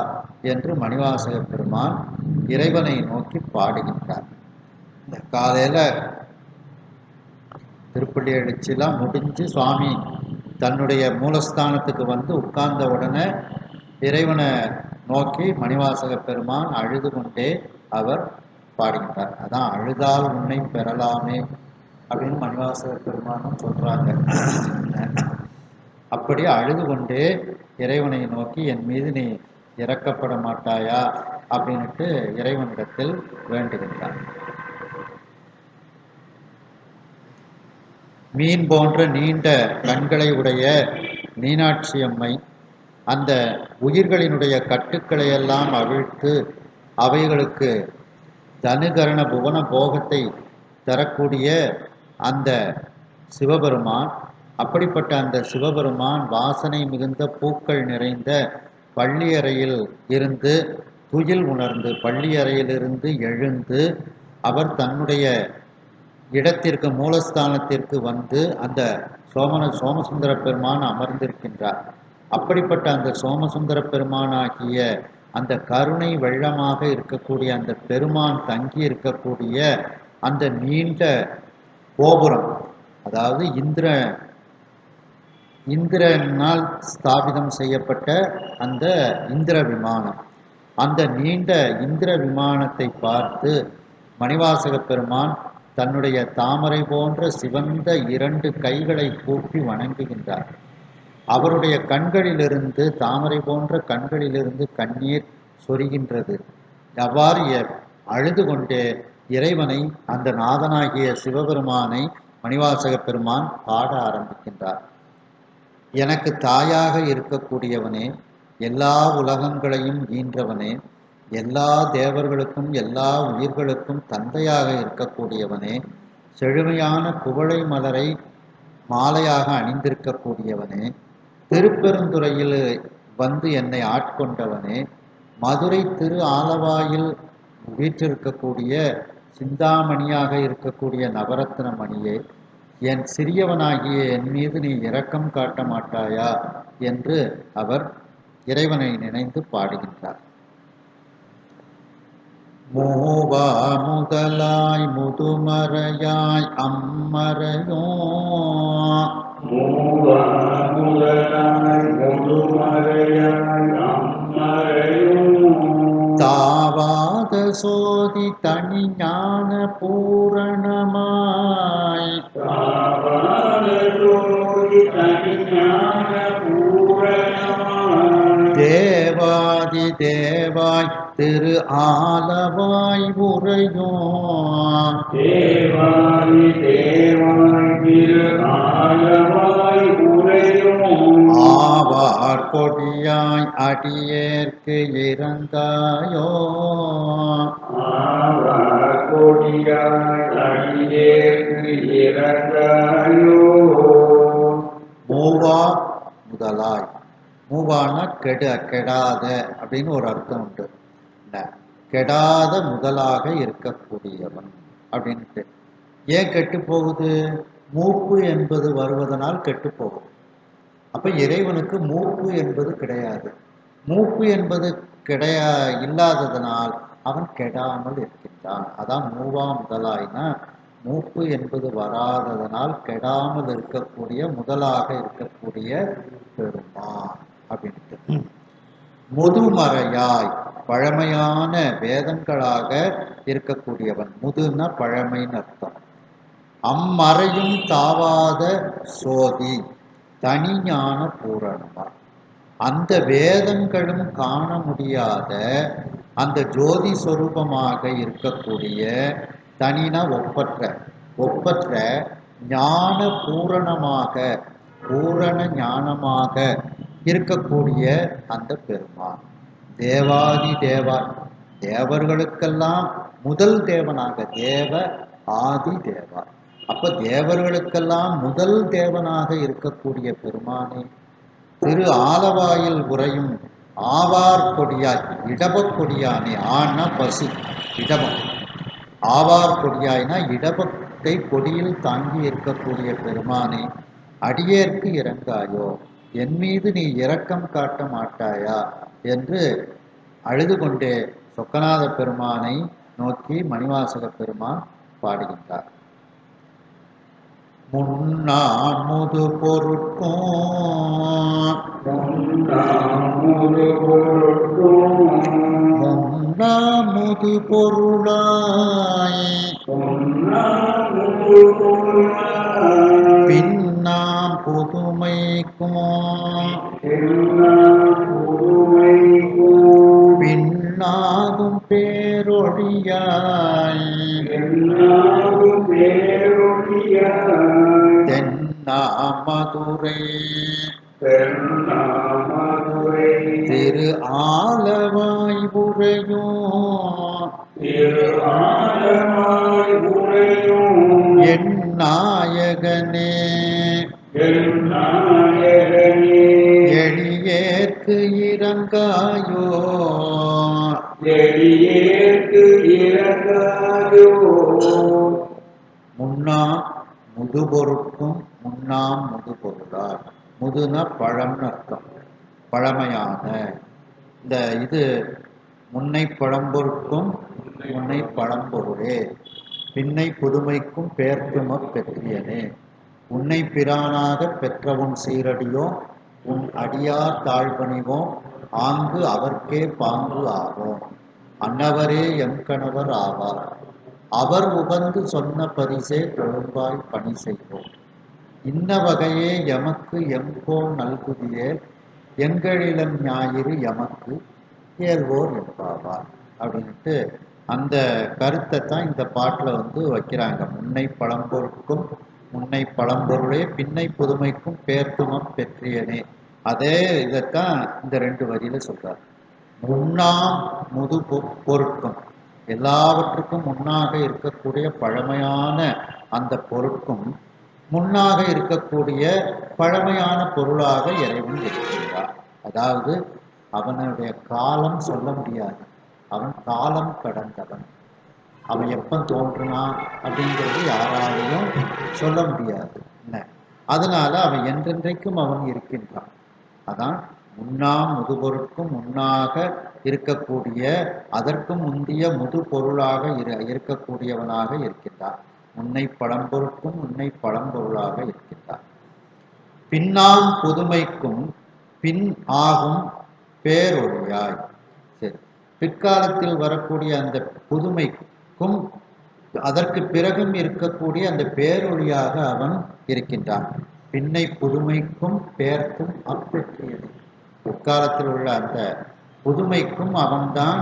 என்று மணிவாசக பெருமான் இறைவனை நோக்கி பாடுகின்றார் இந்த காலையில திருப்பள்ளி எழுச்சிலாம் முடிஞ்சு சுவாமி தன்னுடைய மூலஸ்தானத்துக்கு வந்து உட்கார்ந்த உடனே இறைவனை நோக்கி மணிவாசக பெருமான் அழுது கொண்டே அவர் பாடுகின்றார் அதான் அழுதால் உன்னை பெறலாமே அப்படின்னு மணிவாசக பெருமானும் சொல்றாங்க அப்படி அழுது கொண்டே இறைவனை நோக்கி என் மீது நீ இறக்கப்பட மாட்டாயா அப்படின்ட்டு இறைவனிடத்தில் வேண்டுகின்றார் மீன் போன்ற நீண்ட கண்களை உடைய மீனாட்சி அம்மை அந்த உயிர்களினுடைய கட்டுக்களை எல்லாம் அவிழ்த்து அவைகளுக்கு தனுகரண புவன போகத்தை தரக்கூடிய அந்த சிவபெருமான் அப்படிப்பட்ட அந்த சிவபெருமான் வாசனை மிகுந்த பூக்கள் நிறைந்த பள்ளியறையில் இருந்து துயில் உணர்ந்து பள்ளியறையிலிருந்து எழுந்து அவர் தன்னுடைய இடத்திற்கு மூலஸ்தானத்திற்கு வந்து அந்த சோமசுந்தர பெருமான் அமர்ந்திருக்கின்றார் அப்படிப்பட்ட அந்த சோமசுந்தர பெருமானாகிய அந்த கருணை வெள்ளமாக இருக்கக்கூடிய அந்த பெருமான் தங்கி இருக்கக்கூடிய அந்த நீண்ட கோபுரம் அதாவது இந்திரனால் ஸ்தாபிதம் செய்யப்பட்ட அந்த இந்திர விமானம் அந்த நீண்ட இந்திர விமானத்தை பார்த்து மணிவாசக பெருமான் தன்னுடைய தாமரை போன்ற சிவந்த 2 கைகளை கூப்பி வணங்குகின்றார் அவருடைய கண்களிலிருந்து தாமரை போன்ற கண்களிலிருந்து கண்ணீர் சொரிகின்றது அவ்வாறு அழுது கொண்டே இறைவனை அந்த நாதனாகிய சிவபெருமானை மணிவாசக பெருமான் பாட ஆரம்பிக்கின்றார் எனக்கு தாயாக இருக்கக்கூடியவனே எல்லா உலகங்களையும் ஈன்றவனே எல்லா தேவர்களுக்கும் எல்லா உயிர்களுக்கும் தந்தையாக இருக்கக்கூடியவனே செழுமையான குவளை மலரை மாலையாக அணிந்திருக்கக்கூடியவனே திருப்பெருந்துறையில் வந்து என்னை ஆட்கொண்டவனே மதுரை திரு ஆலவாயில் வீற்றிருக்கக்கூடிய சிந்தாமணியாக இருக்கக்கூடிய நவரத்ன மணியே என் சிறியவனாகிய என் மீது நீ இரக்கம் காட்ட மாட்டாயா என்று அவர் இறைவனை நினைந்து பாடுகின்றார். மூவா முதலாய் முதுமறையாய் அம்மறையோ மூவா முதலாய் முதுமறையாய் அம்மறையும் தாவாத சோதி தனி ஞான பூரணமாய் தாவாத ஜோதி தனிஞான பூரணமாய் தேவாதி தேவாய் திரு ஆலவாய் உரையும் தேவாதி தேவாய் திரு ஆலவாய் உரையும் ஆவார் கொடியாய் அடியேற்கு இறந்தாயோ ஆவார் கொடியாய் அடியேற்கு இறந்தாயோ மூவா முதலாய். மூவானா கெடாத அப்படின்னு ஒரு அர்த்தம் உண்டு. என்ன? கெடாத முதலாக இருக்கக்கூடியவன் அப்படின்ட்டு. ஏன் கெட்டு போகுது? மூப்பு என்பது வருவதனால் கெட்டு போகும். அப்ப இறைவனுக்கு மூப்பு என்பது கிடையாது. மூப்பு என்பது இல்லாததனால் அவன் கெடாமல் இருக்கின்றான். அதான் மூவா முதலாய்னா மூப்பு என்பது வராததனால் கெடாமல் இருக்கக்கூடிய முதலாக இருக்கக்கூடிய பெருமான் அப்படின்ட்டு. முதுமறையாய் பழமையான வேதங்களாக இருக்கக்கூடியவன். முதுன்னா பழமைன்னு அர்த்தம். அம்மறையும் தாவாத சோதி தனி ஞான பூரணமா. அந்த வேதங்களும் காண முடியாத அந்த ஜோதி சொரூபமாக இருக்கக்கூடிய தனினா ஒப்பற்ற ஞான பூரணமாக பூரண ஞானமாக இருக்கக்கூடிய அந்த பெருமான் தேவாதி தேவர்களுக்கெல்லாம் முதல் தேவனாக தேவ ஆதி தேவா. அப்ப தேவர்களுக்கெல்லாம் முதல் தேவனாக இருக்கக்கூடிய பெருமானே திரு ஆலவாயில் உரையும் ஆவார் கொடியாய் இடபக் கொடியானே. ஆனா பசு இடபம். ஆவார் கொடியாய்னா இடபத்தை கொடியில் தாங்கி இருக்கக்கூடிய பெருமானே அடியேற்கு இறங்காயோ, என் மீது நீ இரக்கம் காட்ட மாட்டாயா என்று அழுது கொண்டே சொக்கநாத பெருமானை நோக்கி மணிவாசக பெருமான் பாடுகின்றார். முன்னாமுது பொருட்கும் முன்னாமுது பொருளாய் பின்னாம் புதுமைக்கும் பின்னாகும் பேரொழியாய் தென்னாமதுரை திரு ஆலவாய் உரையும் என் நாயகனே எளியேற்கு இறங்காயோ முன்னா முதுபொருட்கும் முன்னாம் முதுபொருளார். முதுனா பழம்னு அர்த்தம். பழமையான இந்த இது முன்னை பழம்பொருட்கும் முன்னை பழம்பொருளே பின்னை புதுமைக்கும் பேர்த்தும பெற்றியனே. உன்னை பிரானாக பெற்றவன் சீரடியோ உன் அடியார் தாழ்பணிவோம் ஆங்கு அவர்க்கே பாங்கு ஆவோம். அன்னவரே எம் கணவர் ஆவார். அவர் உகந்து சொன்ன பரிசே தொழும்பாய் பணி செய்வோம். இன்ன வகையே எமக்கு எம்கோ நல்குதியே எங்களிடம் ஞாயிறு எமக்கு ஏல்வோர் எம்பாவார் அப்படின்ட்டு அந்த கருத்தை தான் இந்த பாட்டில் வைக்கிறாங்க. முன்னை பழம்பொருட்கும் முன்னை பழம்பொருளே பின்னை புதுமைக்கும் பேர்த்துமம் பெற்றியனே. அதே இதைத்தான் இந்த 2 வரியில சொல்றார். முன்னாம் முது பொருட்கும் எல்லாவற்றுக்கும் முன்னாக இருக்கக்கூடிய பழமையான அந்த பொருட்கும் முன்னாக இருக்கக்கூடிய பழமையான பொருளாக இறைவன் இருக்கின்றார். அதாவது அவனுடைய காலம் சொல்ல முடியாது. அவன் காலம் கடந்தவன். அவன் எப்போ தோன்றுனான் அப்படிங்கிறது யாராலையும் சொல்ல முடியாது. என்ன அதனால அவன் என்றென்றைக்கும் அவன் இருக்கின்றான். அதான் முன்னாம் முதுபொருட்கும் முன்னாக இருக்கக்கூடிய அதற்கும் முந்திய முது பொருளாக இருக்கக்கூடியவனாக இருக்கின்றான். முன்னை பழம்பொருட்கும் முன்னை பழம்பொருளாக இருக்கின்றான். பின்னாம் புதுமைக்கும் பின் ஆகும் பேரொழியாய். சரி, பிற்காலத்தில் வரக்கூடிய அந்த புதுமைக்கும் அதற்கு பிறகும் இருக்கக்கூடிய அந்த பேரொழியாக அவன் இருக்கின்றான். பின்னை புதுமைக்கும் பேர்க்கும் அப்பெற்றியது. பிற்காலத்தில் உள்ள அந்த புதுமைக்கும் அவன்தான்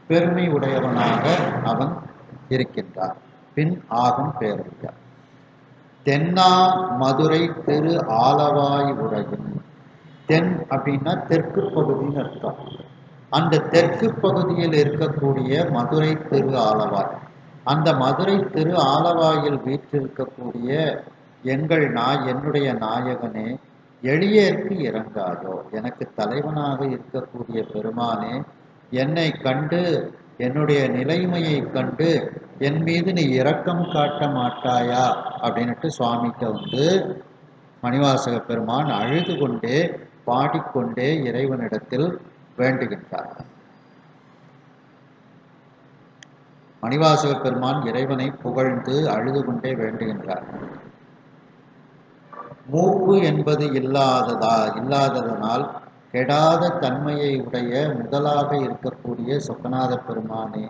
பெருமை உடையவனாக அவன் இருக்கின்றான். பின் ஆகும் பேரொழியாய். தென்னா மதுரை திரு ஆலவாய் உரையும். தென் அப்படின்னா தெற்கு பகுதின்னு அர்த்தம். அந்த தெற்கு பகுதியில் இருக்கக்கூடிய மதுரை திரு ஆலவாய், அந்த மதுரை திரு ஆலவாயில் வீற்றிருக்கக்கூடிய என்னுடைய நாயகனே, எளியேற்கு இறங்காதோ. எனக்கு தலைவனாக இருக்கக்கூடிய பெருமானே, என்னை கண்டு என்னுடைய நிலைமையை கண்டு என் மீது நீ இரக்கம் காட்ட மாட்டாயா அப்படின்ட்டு சுவாமிகிட்ட மணிவாசக பெருமான் அழுது கொண்டே பாடிக்கொண்டே இறைவனிடத்தில் வேண்டுகின்றார். மணிவாசக பெருமான் இறைவனை புகழ்ந்து அழுது கொண்டே வேண்டுகின்றார். மூப்பு என்பது இல்லாததனால் கெடாத தன்மையை உடைய முதலாக இருக்கக்கூடிய சொக்கநாத பெருமானே,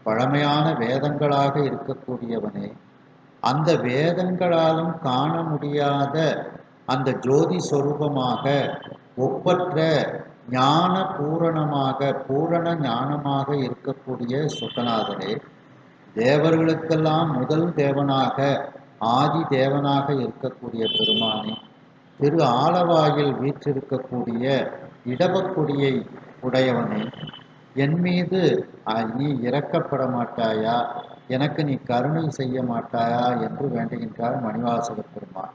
பழமையான வேதங்களாக இருக்கக்கூடியவனே, அந்த வேதங்களாலும் காண முடியாத அந்த ஜோதி சொரூபமாக ஒப்பற்ற ஞான பூரண ஞானமாக இருக்கக்கூடிய சொக்கநாதனே, தேவர்களுக்கெல்லாம் முதல் தேவனாக ஆதி தேவனாக இருக்கக்கூடிய பெருமானே, திரு ஆலவாயில் வீற்றிருக்கக்கூடிய இடபக்கொடியை உடையவனே, என் மீது நீ இரக்கப்பட மாட்டாயா, எனக்கு நீ கருணை செய்ய மாட்டாயா என்று வேண்டுகின்றார் மணிவாசக பெருமான்.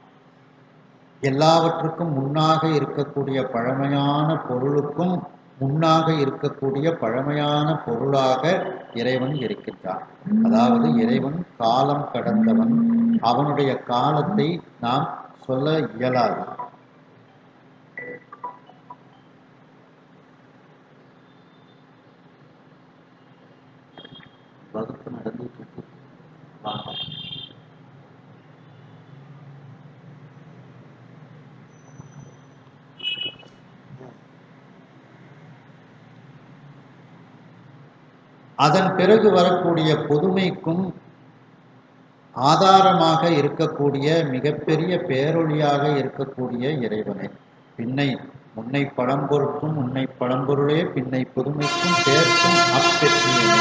எல்லாவற்றுக்கும் முன்னாக இருக்கக்கூடிய பழமையான பொருளுக்கும் முன்னாக இருக்கக்கூடிய பழமையான பொருளாக இறைவன் இருக்கின்றான். அதாவது இறைவன் காலம் கடந்தவன். அவனுடைய காலத்தை நாம் சொல்ல இயலாது. வகுப்பு நடந்துட்டு இருக்கு. அதன் பிறகு வரக்கூடிய புதுமைக்கும் ஆதாரமாக இருக்கக்கூடிய மிகப்பெரிய பேரொழியாக இருக்கக்கூடிய இறைவனை, முன்னை பழம்பொருட்கும் உன்னை பழம்பொருளே பின்னை புதுமைக்கும் பேர்க்கும் அப்பெற்றியனே.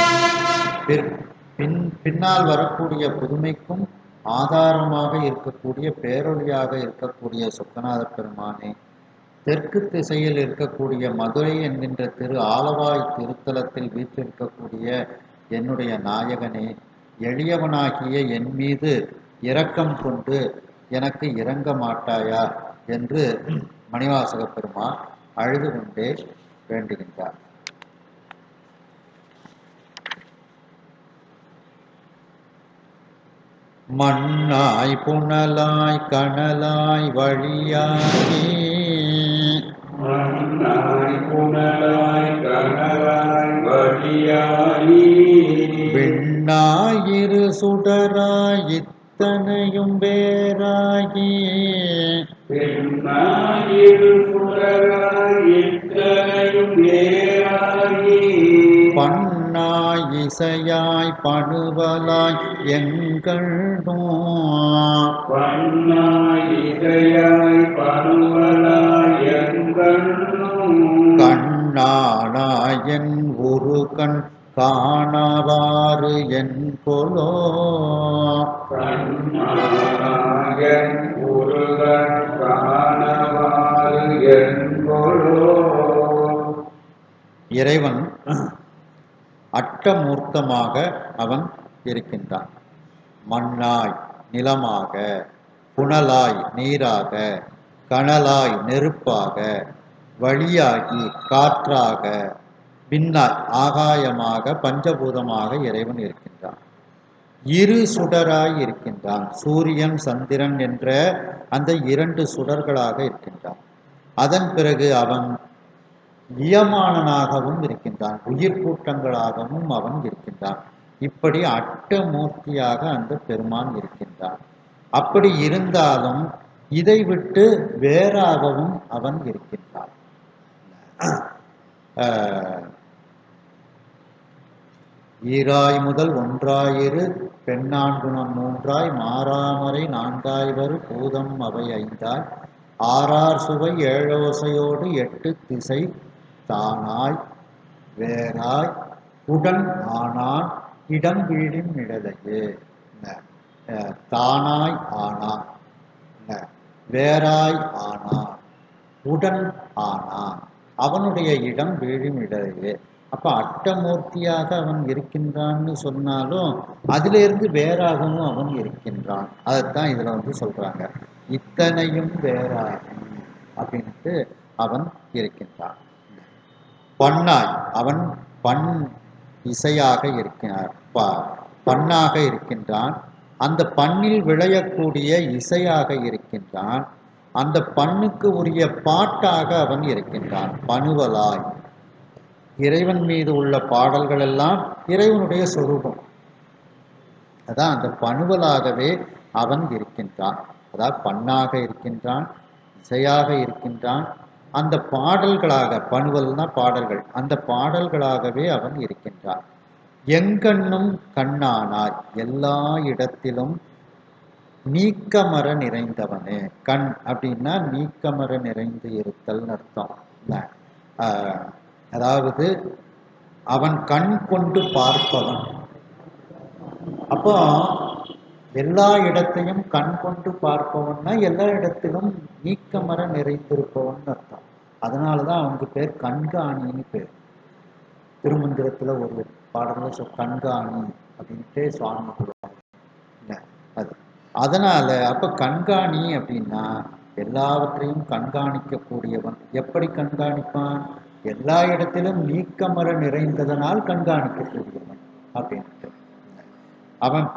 பின்னால் வரக்கூடிய புதுமைக்கும் ஆதாரமாக இருக்கக்கூடிய பேரொழியாக இருக்கக்கூடிய சொக்கநாத பெருமானே, தெற்கு திசையில் இருக்கக்கூடிய மதுரை என்கின்ற திரு ஆலவாய் திருத்தலத்தில் வீற்றிருக்கக்கூடிய என்னுடைய நாயகனே, எளியவனாகிய என் மீது இரக்கம் கொண்டு எனக்கு இறங்க மாட்டாயா என்று மணிவாசக பெருமான் அழுது கொண்டே வேண்டுகின்றார். மண்ணாய் புனலாய் கனலாய் வழியாகி, மண்ணாய் புனலாய் கனலாய் வழியாகி, விண்ணாயிரு சுடராய் இத்தனையும் வேறாகி, விண்ணாயிரு சுடராய் இத்தனையும் வேறாகி, பண்ணாய் இசையாய் பணுவலாய் எங்கள்னோ, பண்ணாய் இசையாய் பணுவலாய் எங்கள்னோ, கண்ணானாய் என் ஒரு கண் காணவாறு என் கொலோ, கண்ணானாய் என் ஒரு கண் காணவாறு என் கொலோ. இறைவன் அட்டமூர்த்தமாக அவன் இருக்கின்றான். மண்ணாய் நிலமாக, புனலாய் நீராக, கனலாய் நெருப்பாக, வழியாகி காற்றாக, பின்னாய் ஆகாயமாக, பஞ்சபூதமாக இறைவன் இருக்கின்றான். இரு சுடராய் இருக்கின்றான். சூரியன் சந்திரன் என்ற அந்த இரண்டு சுடர்களாக இருக்கின்றான். அதன் பிறகு அவன் இயமானனாகவும் இருக்கின்றான், உயிர் கூட்டங்களாகவும் அவன் இருக்கின்றான். இப்படி அட்டமூர்த்தியாக அந்த பெருமான் இருக்கின்றான். அப்படி இருந்தாலும் இதை விட்டு வேறாகவும் அவன் இருக்கின்றான். ஈராய் முதல் ஒன்றாயிரு பெண்ணான்குணம் மூன்றாய் மாறாமறை நான்காய்வரு பூதம் அவை ஐந்தாய் ஆறார் சுவை ஏழோசையோடு எட்டு திசை தானாய் வேறாய் உடன் ஆனான் இடம் வீழின் நிழலையே. தானாய் ஆனான், வேறாய் ஆனான், உடன் ஆனான், அவனுடைய இடம் வீழும் இடலையே. அப்ப அட்டமூர்த்தியாக அவன் இருக்கின்றான்னு சொன்னாலும் அதிலிருந்து வேறாகவும் அவன் இருக்கின்றான். அதைத்தான் இதுல சொல்றாங்க, இத்தனையும் வேறாகும் அப்படின்ட்டு அவன் இருக்கின்றான். பண்ணாய், அவன் பண் இசையாக இருக்கிறார், பண்ணாக இருக்கின்றான். அந்த பண்ணில் விளையக்கூடிய இசையாக இருக்கின்றான். அந்த பண்ணுக்கு உரிய பாட்டாக அவன் இருக்கின்றான். பணுவலாய், இறைவன் மீது உள்ள பாடல்கள் எல்லாம் இறைவனுடைய சொரூபம். அதான் அந்த பணுவலாகவே அவன் இருக்கின்றான். அதாவது பண்ணாக இருக்கின்றான், இசையாக இருக்கின்றான். அந்த பாடல்களாக, பணுவல்னா பாடல்கள், அந்த பாடல்களாகவே அவன் இருக்கின்றான். எங்கண்ணும் கண்ணானாய், எல்லா இடத்திலும் நீக்கமர நிறைந்தவனே. கண் அப்படின்னா நீக்கமர நிறைந்து இருத்தல் அர்த்தம். அதாவது அவன் கண் கொண்டு பார்ப்பவன். அப்போ எல்லா இடத்தையும் கண் கொண்டு பார்ப்பவன்னா எல்லா இடத்திலும் நீக்கமர நிறைந்திருப்பவன் அர்த்தம். அதனாலதான் அவனுக்கு பேர் கண்காணின்னு பேர். திருமந்திரத்துல ஒரு பாடல கண்காணி அப்படின்ட்டு சுவாமி சொல்லுவாங்க. அது அதனால அப்ப கண்காணி அப்படின்னா எல்லாவற்றையும் கண்காணிக்கக்கூடியவன். எப்படி கண்காணிப்பான்? எல்லா இடத்திலும் நீக்கமர நிறைந்ததனால் கண்காணிக்கக்கூடியவன் அப்படின்ட்டு. அவன்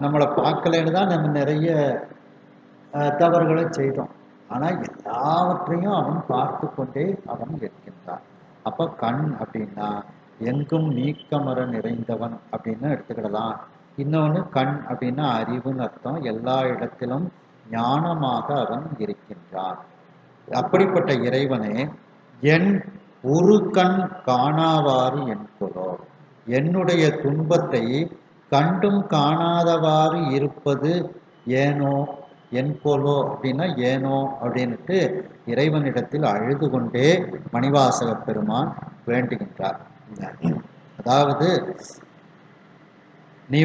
நம்மளை பார்க்கலன்னு தான் நம்ம நிறைய தவறுகளை செய்தோம். ஆனா எல்லாவற்றையும் அவன் பார்த்து கொண்டே அவன் இருக்கின்றான். அப்ப கண் அப்படின்னா எங்கும் நீக்கமர நிறைந்தவன் அப்படின்னு எடுத்துக்கிடலாம். இன்னொன்று கண் அப்படின்னா அறிவுன்னு அர்த்தம். எல்லா இடத்திலும் ஞானமாக அவன் இருக்கின்றான். அப்படிப்பட்ட இறைவனே என் ஒரு கண் காணாவாறு என்கொலோ, என்னுடைய துன்பத்தை கண்டும் காணாதவாறு இருப்பது ஏனோ என்கொலோ அப்படின்னா ஏனோ அப்படின்ட்டு இறைவனிடத்தில் அழுது கொண்டே மணிவாசக பெருமான் வேண்டுகின்றார். அதாவது நீ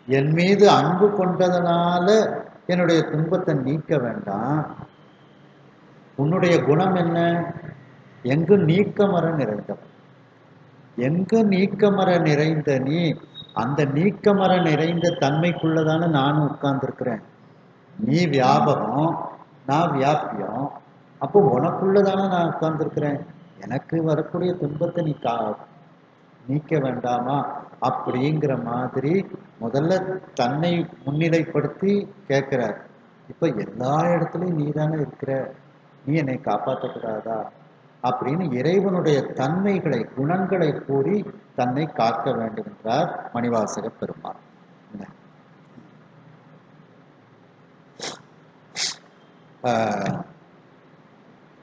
என் மீது அன்பு கொண்டதனால என்னுடைய துன்பத்தை நீக்க வேண்டாம். உன்னுடைய குணம் என்ன? எங்கு நீக்கமர நிறைந்தவன். எங்கு நீக்கமர நிறைந்த நீ, அந்த நீக்கமர நிறைந்த தன்மைக்குள்ளதான நானும் உட்கார்ந்துருக்கிறேன். நீ வியாபகம், நான் வியாபியம். அப்போ உனக்குள்ளதான நான் உட்கார்ந்துருக்கிறேன். எனக்கு வரக்கூடிய துன்பத்தை நீ நீக்க வேண்டாமா அப்படிங்கிற மாதிரி முதல்ல தன்னை முன்னிலைப்படுத்தி கேட்கிறார். இப்ப எல்லா இடத்துலையும் நீ தானே இருக்கிற, நீ என்னை காப்பாற்றக்கூடாதா அப்படின்னு இறைவனுடைய தன்மைகளை, குணங்களை கூறி தன்னை காக்க வேண்டும் என்றார் மணிவாசக பெருமாள்.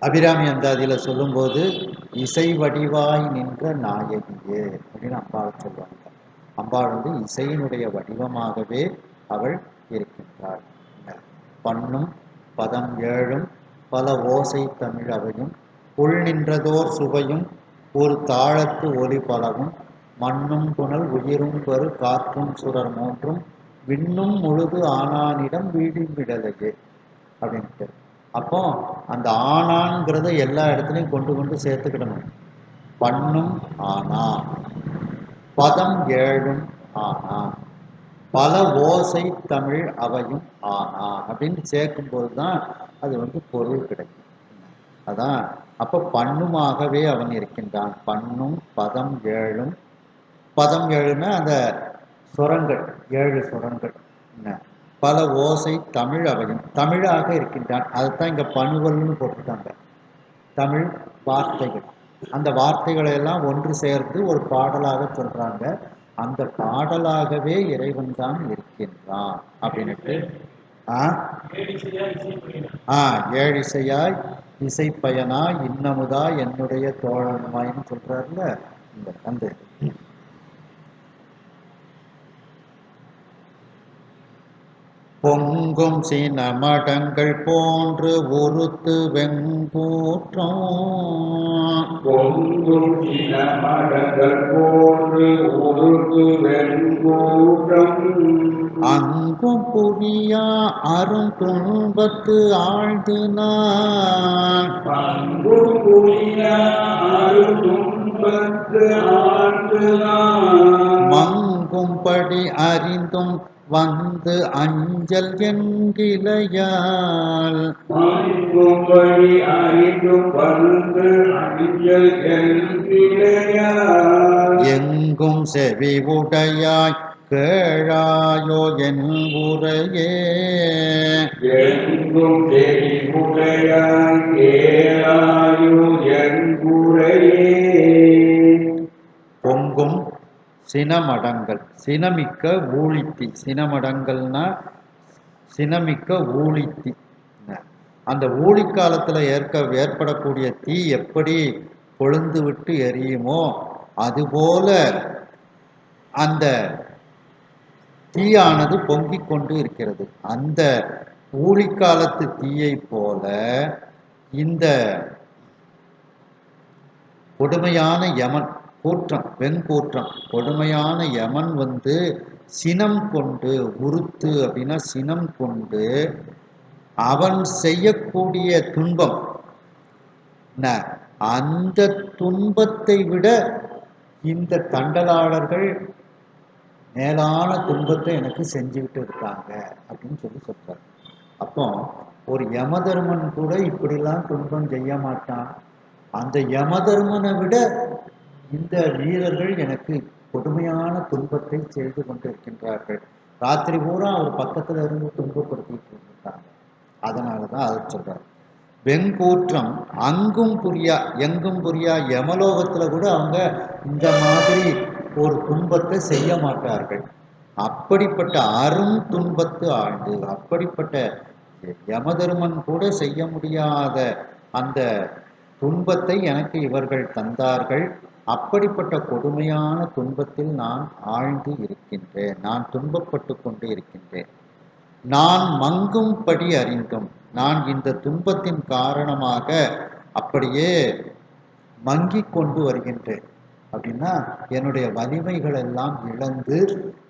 அபிராமி அந்தாதியில சொல்லும்போது இசை வடிவாய் நின்ற நாயகியே அப்படின்னு அம்பாள் சொல்லுவாங்க. அம்பாள் இசையினுடைய வடிவமாகவே அவள் இருக்கின்றாள். பண்ணும் பதம் ஏழும் பல ஓசை தமிழ் அவையும் உள் நின்றதோர் சுவையும் ஒரு தாளத்து ஒலி பலவும் மண்ணும் புனல் உயிரும் பெரு காற்றும் சுரர் மூன்றும் விண்ணும் முழுது ஆனானிடம் வீடி விடலையே அப்படின்ட்டு. அப்போ அந்த ஆனான்ங்கிறத எல்லா இடத்துலையும் கொண்டு சேர்த்துக்கிடணும். பண்ணும் ஆனா, பதம் ஏழும் ஆனா, பல ஓசை தமிழ் அவையும் ஆனா அப்படின்னு சேர்க்கும்போது தான் அது பொருள் கிடைக்கும். அதான் அப்ப பண்ணுமாகவே அவன் இருக்கின்றான். பண்ணும் பதம் ஏழும், பதம் ஏழுன்னா அந்த சுரங்கள், 7 சுரங்கள். பல ஓசை தமிழ் அவையும், தமிழாக இருக்கின்றான். அதைத்தான் இங்க பணுவல்னு போட்டுட்டாங்க. தமிழ் வார்த்தைகள், அந்த வார்த்தைகளை எல்லாம் ஒன்று சேர்த்து ஒரு பாடலாக சொல்றாங்க. அந்த பாடலாகவே இறைவன் தான் இருக்கின்றான் அப்படின்னுட்டு ஏழிசையாய் இசைப்பயனாய் இன்னமுதா என்னுடைய தோழன்மாயின்னு சொல்றாருல அந்த பொங்கும் சினமடங்கள் போன்று ஒருத்து வெங்கூற்றம் பொங்கும் சினமடங்கள் போன்று ஒருத்து வெங்கூற்றம் அங்கும் புரியா அரும் துன்பத்து ஆழ்ந்து நான் அங்கும் புரியா அரும் துன்பத்து ஆழ்ந்து நான் மங்கும்படி அறிந்தும் வந்து அஞ்சல் என்கிளையால் மங்கும்படி அறிந்தும் வந்து அஞ்சல் என்கிளையால் எங்கும் செவி உடையாய் கேழாயோ என் உரையே எங்கும் செவி உடையாய் கேளாயோ என் உரையே பொங்கும் சினமடங்கள் சினமிக்க ஊழித்தி சினமடங்கள்னா சினமிக்க ஊழித்தி அந்த ஊழிக்காலத்தில் ஏற்படக்கூடிய தீ எப்படி கொழுந்து விட்டு எரியுமோ அதுபோல அந்த தீயானது பொங்கிக் கொண்டு இருக்கிறது. அந்த ஊழிக்காலத்து தீயை போல இந்த கொடுமையான யமன் கூற்றம் வெண்கூற்றம் கொடுமையான யமன் வந்து சினம் கொண்டு உறுத்து அப்படின்னா சினம் கொண்டு அவன் செய்யக்கூடிய துன்பம் அந்த துன்பத்தை விட இந்த தண்டலாளர்கள் மேலான துன்பத்தை எனக்கு செஞ்சுக்கிட்டு இருக்காங்க அப்படின்னு சொல்றார். அப்போ ஒரு யமதர்மன் கூட இப்படிலாம் துன்பம் செய்ய மாட்டான். அந்த யமதர்மனை விட இந்த வீரர்கள் எனக்கு கொடுமையான துன்பத்தை செய்து கொண்டிருக்கின்றார்கள். ராத்திரி பூரா அவர் பக்கத்துல இருந்து துன்பப்படுத்திட்டு இருக்காங்க. அதனாலதான் அதை சொல்றார். வெங்கூற்றம் அங்கும் புரியா எங்கும் புரியா யமலோகத்துல கூட அவங்க இந்த மாதிரி ஒரு துன்பத்தை செய்ய மாட்டார்கள். அப்படிப்பட்ட அரும் துன்பத்து ஆண்டு அப்படிப்பட்ட யமதர்மன் கூட செய்ய முடியாத அந்த துன்பத்தை எனக்கு இவர்கள் தந்தார்கள். அப்படிப்பட்ட கொடுமையான துன்பத்தில் நான் ஆழ்ந்து இருக்கின்றேன். நான் துன்பப்பட்டு கொண்டு இருக்கின்றேன். நான் மங்கும்படி அறிந்தும் நான் இந்த துன்பத்தின் காரணமாக அப்படியே மங்கிக் கொண்டு வருகின்றேன். அப்படின்னா என்னுடைய வலிமைகள் எல்லாம் இழந்து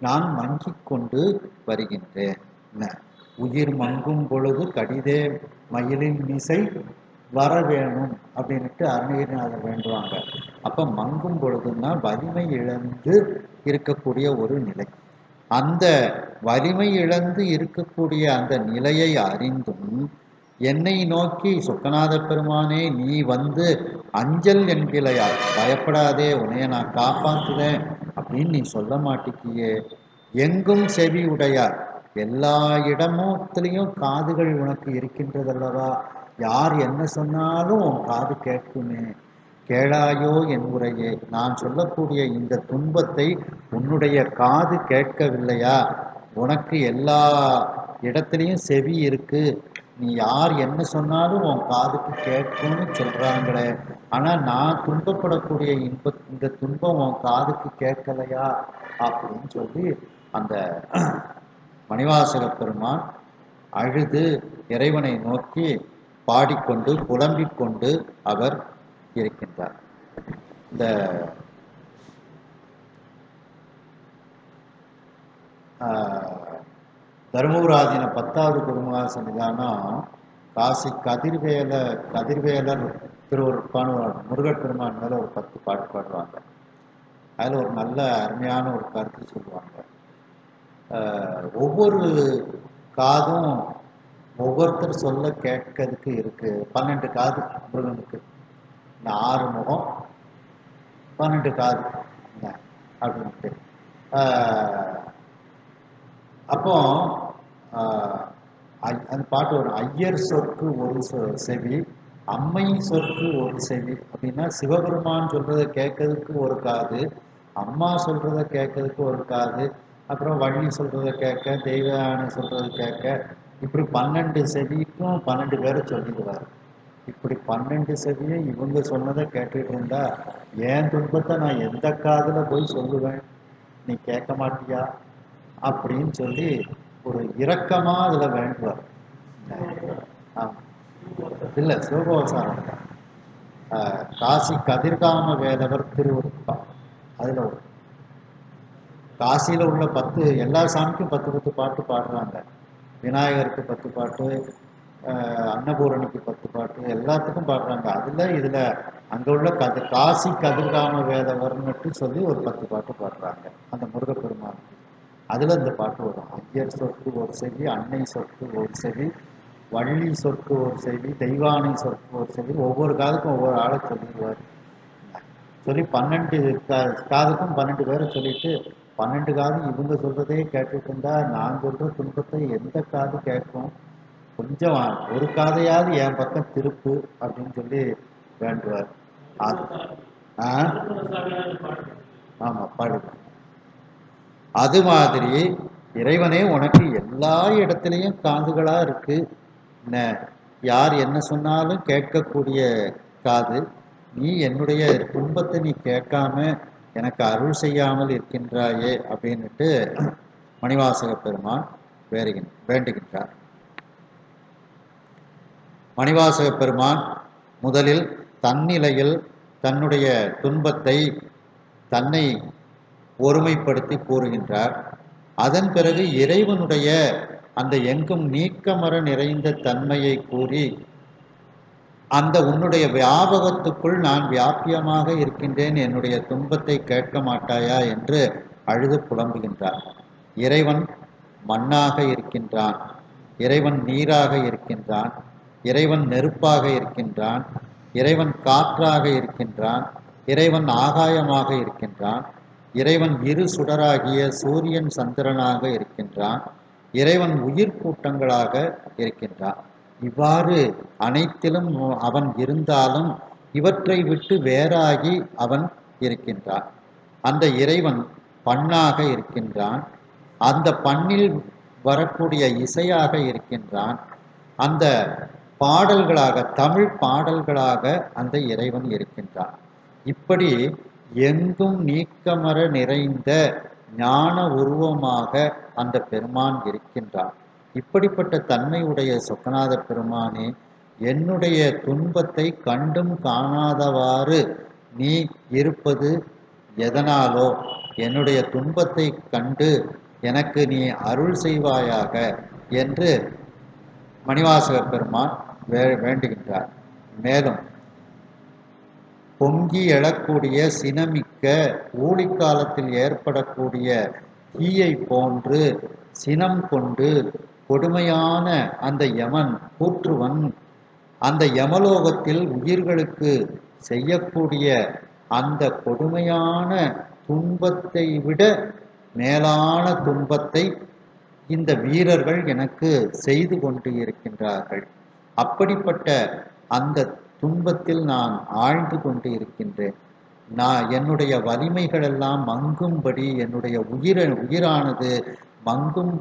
நான் மங்கிக் கொண்டு வருகின்றேன். உயிர் மங்கும் பொழுது கடிதே மயிலின் மீசை வர வேணும் அப்படின்ட்டு அருணகிரிநாதர் வேண்டுவாங்க. அப்ப மங்கும் பொழுதுன்னா வலிமை இழந்து இருக்கக்கூடிய ஒரு நிலை. அந்த வலிமை இழந்து இருக்கக்கூடிய அந்த நிலையை அறிந்தும் என்னை நோக்கி சொக்கநாத பெருமானே நீ வந்து அஞ்சல் என்கிளையார், பயப்படாதே, உன்னைய நான் காப்பாற்றுறேன் அப்படின்னு நீ சொல்ல மாட்டிக்கியே. எங்கும் செவி உடையார், எல்லா இடமுத்திலையும் காதுகள் உனக்கு இருக்கின்றதல்லவா, யார் என்ன சொன்னாலும் உன் காது கேட்குமே. கேளாயோ என் உரையே, நான் சொல்லக்கூடிய இந்த துன்பத்தை உன்னுடைய காது கேட்கவில்லையா? உனக்கு எல்லா இடத்துலையும் செவி இருக்கு, நீ யார் என்ன சொன்னாலும் உன் காதுக்கு கேட்கும்னு சொல்றாங்களே, ஆனா நான் துன்பப்படக்கூடிய இந்த துன்பம் உன் காதுக்கு கேட்கலையா அப்படின்னு சொல்லி அந்த மணிவாசக பெருமான் அழுது இறைவனை நோக்கி பாடிக்கொண்டு புலம்பிக் கொண்டு அவர் இருக்கின்றார். இந்த தருமபுராதீன 10வது குருமகா சன்னிதானம் காசி கதிர்வேலர் திருவருட்பான்னு முருகர் பெருமான் மேல ஒரு 10 பாட்டு பாடுவாங்க. அதில் ஒரு நல்ல அருமையான ஒரு கருத்து சொல்லுவாங்க. ஒவ்வொரு காதும் ஒவ்வொருத்தர் சொல்ல கேட்கறதுக்கு இருக்கு. 12 காது முருகனுக்கு, இந்த 6 முகம் 12 காது அப்படின்ட்டு. அப்போ அந்த பாட்டு வரும், ஐயர் சொற்கு ஒரு செவி, அம்மை சொற்கு ஒரு செவி அப்படின்னா சிவபெருமான் சொல்றதை கேட்கறதுக்கு ஒரு காது, அம்மா சொல்றத கேட்கறதுக்கு ஒரு காது, அப்புறம் வள்ளி சொல்றத கேட்க, தெய்வயானை சொல்றத கேட்க, இப்படி 12 செவிக்கும் 12 பேரை சொல்லிடுவார். இப்படி 12 செவியும் இவங்க சொன்னதை கேட்டுட்டு இருந்தா என் துன்பத்தை நான் எந்த காதுல போய் சொல்லுவேன், நீ கேட்க மாட்டியா அப்படின்னு சொல்லி ஒரு இரக்கமா அதுல வேண்டுவார். ஆமா. இல்ல சிவகோசாரம் தான். காசி கதிர்காம வேதவர் திருவருட்பா அதுல ஒரு காசியில உள்ள 10 எல்லா சாமிக்கும் 10 பாட்டு பாடுறாங்க. விநாயகருக்கு 10 பாட்டு, அன்னபூரணிக்கு 10 பாட்டு, எல்லாத்துக்கும் பாடுறாங்க. அதுல இதுல அங்க உள்ள காசி கதிர்காம வேதவர்னுட்டு சொல்லி ஒரு 10 பாட்டு பாடுறாங்க அந்த முருகப்பெருமானுக்கு. அதுல இந்த பாட்டு வரும். ஐயர் சொற்கு ஒரு செவி, அன்னை சொற்கு ஒரு செவி, வள்ளி சொற்கு ஒரு செவி, தெய்வானை சொற்கு ஒரு செவி, ஒவ்வொரு காதுக்கும் ஒவ்வொரு ஆளை சொல்லிடுவார். சொல்லி 12 காதுக்கும் 12 பேரை சொல்லிட்டு 12 காது இவங்க சொல்றதே கேட்டுட்டு இருந்தா நான் சொல்ற துன்பத்தை எந்த காது கேட்கும், கொஞ்சம் ஒரு காதையாவது என் பக்கம் திருப்பு அப்படின்னு சொல்லி வேண்டுவார். ஆமா பாடு. அது மாதிரி இறைவனே உனக்கு எல்லா இடத்துலையும் காதுகளா இருக்கு, யார் என்ன சொன்னாலும் கேட்கக்கூடிய காது, நீ என்னுடைய துன்பத்தை நீ கேட்காம எனக்கு அருள் செய்யாமல் இருக்கின்றாயே அப்படின்னுட்டு மணிவாசக பெருமான் வேண்டுகின்றார். மணிவாசக பெருமான் முதலில் தன்னிலையில் தன்னுடைய துன்பத்தை தன்னை ஒருமைப்படுத்தி கூறுகின்றார். அதன் பிறகு இறைவனுடைய அந்த எங்கும் நீக்கமர நிறைந்த தன்மையை கூறி அந்த உன்னுடைய வியாபகத்துக்குள் நான் வியாபியமாக இருக்கின்றேன், என்னுடைய துன்பத்தை கேட்க மாட்டாயா என்று அழுது புலம்புகின்றார். இறைவன் மண்ணாக இருக்கின்றான், இறைவன் நீராக இருக்கின்றான், இறைவன் நெருப்பாக இருக்கின்றான், இறைவன் காற்றாக இருக்கின்றான், இறைவன் ஆகாயமாக இருக்கின்றான், இறைவன் இரு சுடராகிய சூரியன் சந்திரனாக இருக்கின்றான், இறைவன் உயிர் கூட்டங்களாக இருக்கின்றான். இவ்வாறு அனைத்திலும் அவன் இருந்தாலும் இவற்றை விட்டு வேறாகி அவன் இருக்கின்றான். அந்த இறைவன் பண்ணாக இருக்கின்றான், அந்த பண்ணில் வரக்கூடிய இசையாக இருக்கின்றான், அந்த பாடல்களாக தமிழ் பாடல்களாக அந்த இறைவன் இருக்கின்றான். இப்படி எங்கும் நீக்கமர நிறைந்த ஞான உருவமாக அந்த பெருமான் இருக்கின்றான். இப்படிப்பட்ட தன்மையுடைய சொக்கநாத பெருமானே, என்னுடைய துன்பத்தை கண்டும் காணாதவாறு நீ இருப்பது எதனாலோ, என்னுடைய துன்பத்தை கண்டு எனக்கு நீ அருள் செய்வாயாக என்று மணிவாசக பெருமான் வேண்டுகின்றார். மேலும் பொங்கி எழக்கூடிய சினமிக்க ஊழிக்காலத்தில் ஏற்படக்கூடிய தீயை போன்று சினம் கொண்டு கொடுமையான அந்த யமன் கூற்றுவன் அந்த யமலோகத்தில் உயிர்களுக்கு செய்யக்கூடிய அந்த கொடுமையான துன்பத்தை விட மேலான துன்பத்தை இந்த வீரர்கள் எனக்கு செய்து கொண்டு இருக்கின்றார்கள். அப்படிப்பட்ட அந்த துன்பத்தில் நான் ஆழ்ந்து கொண்டு இருக்கின்றேன். நான் என்னுடைய வலிமைகள் எல்லாம் மங்கும்படி என்னுடைய உயிரானது மங்கும்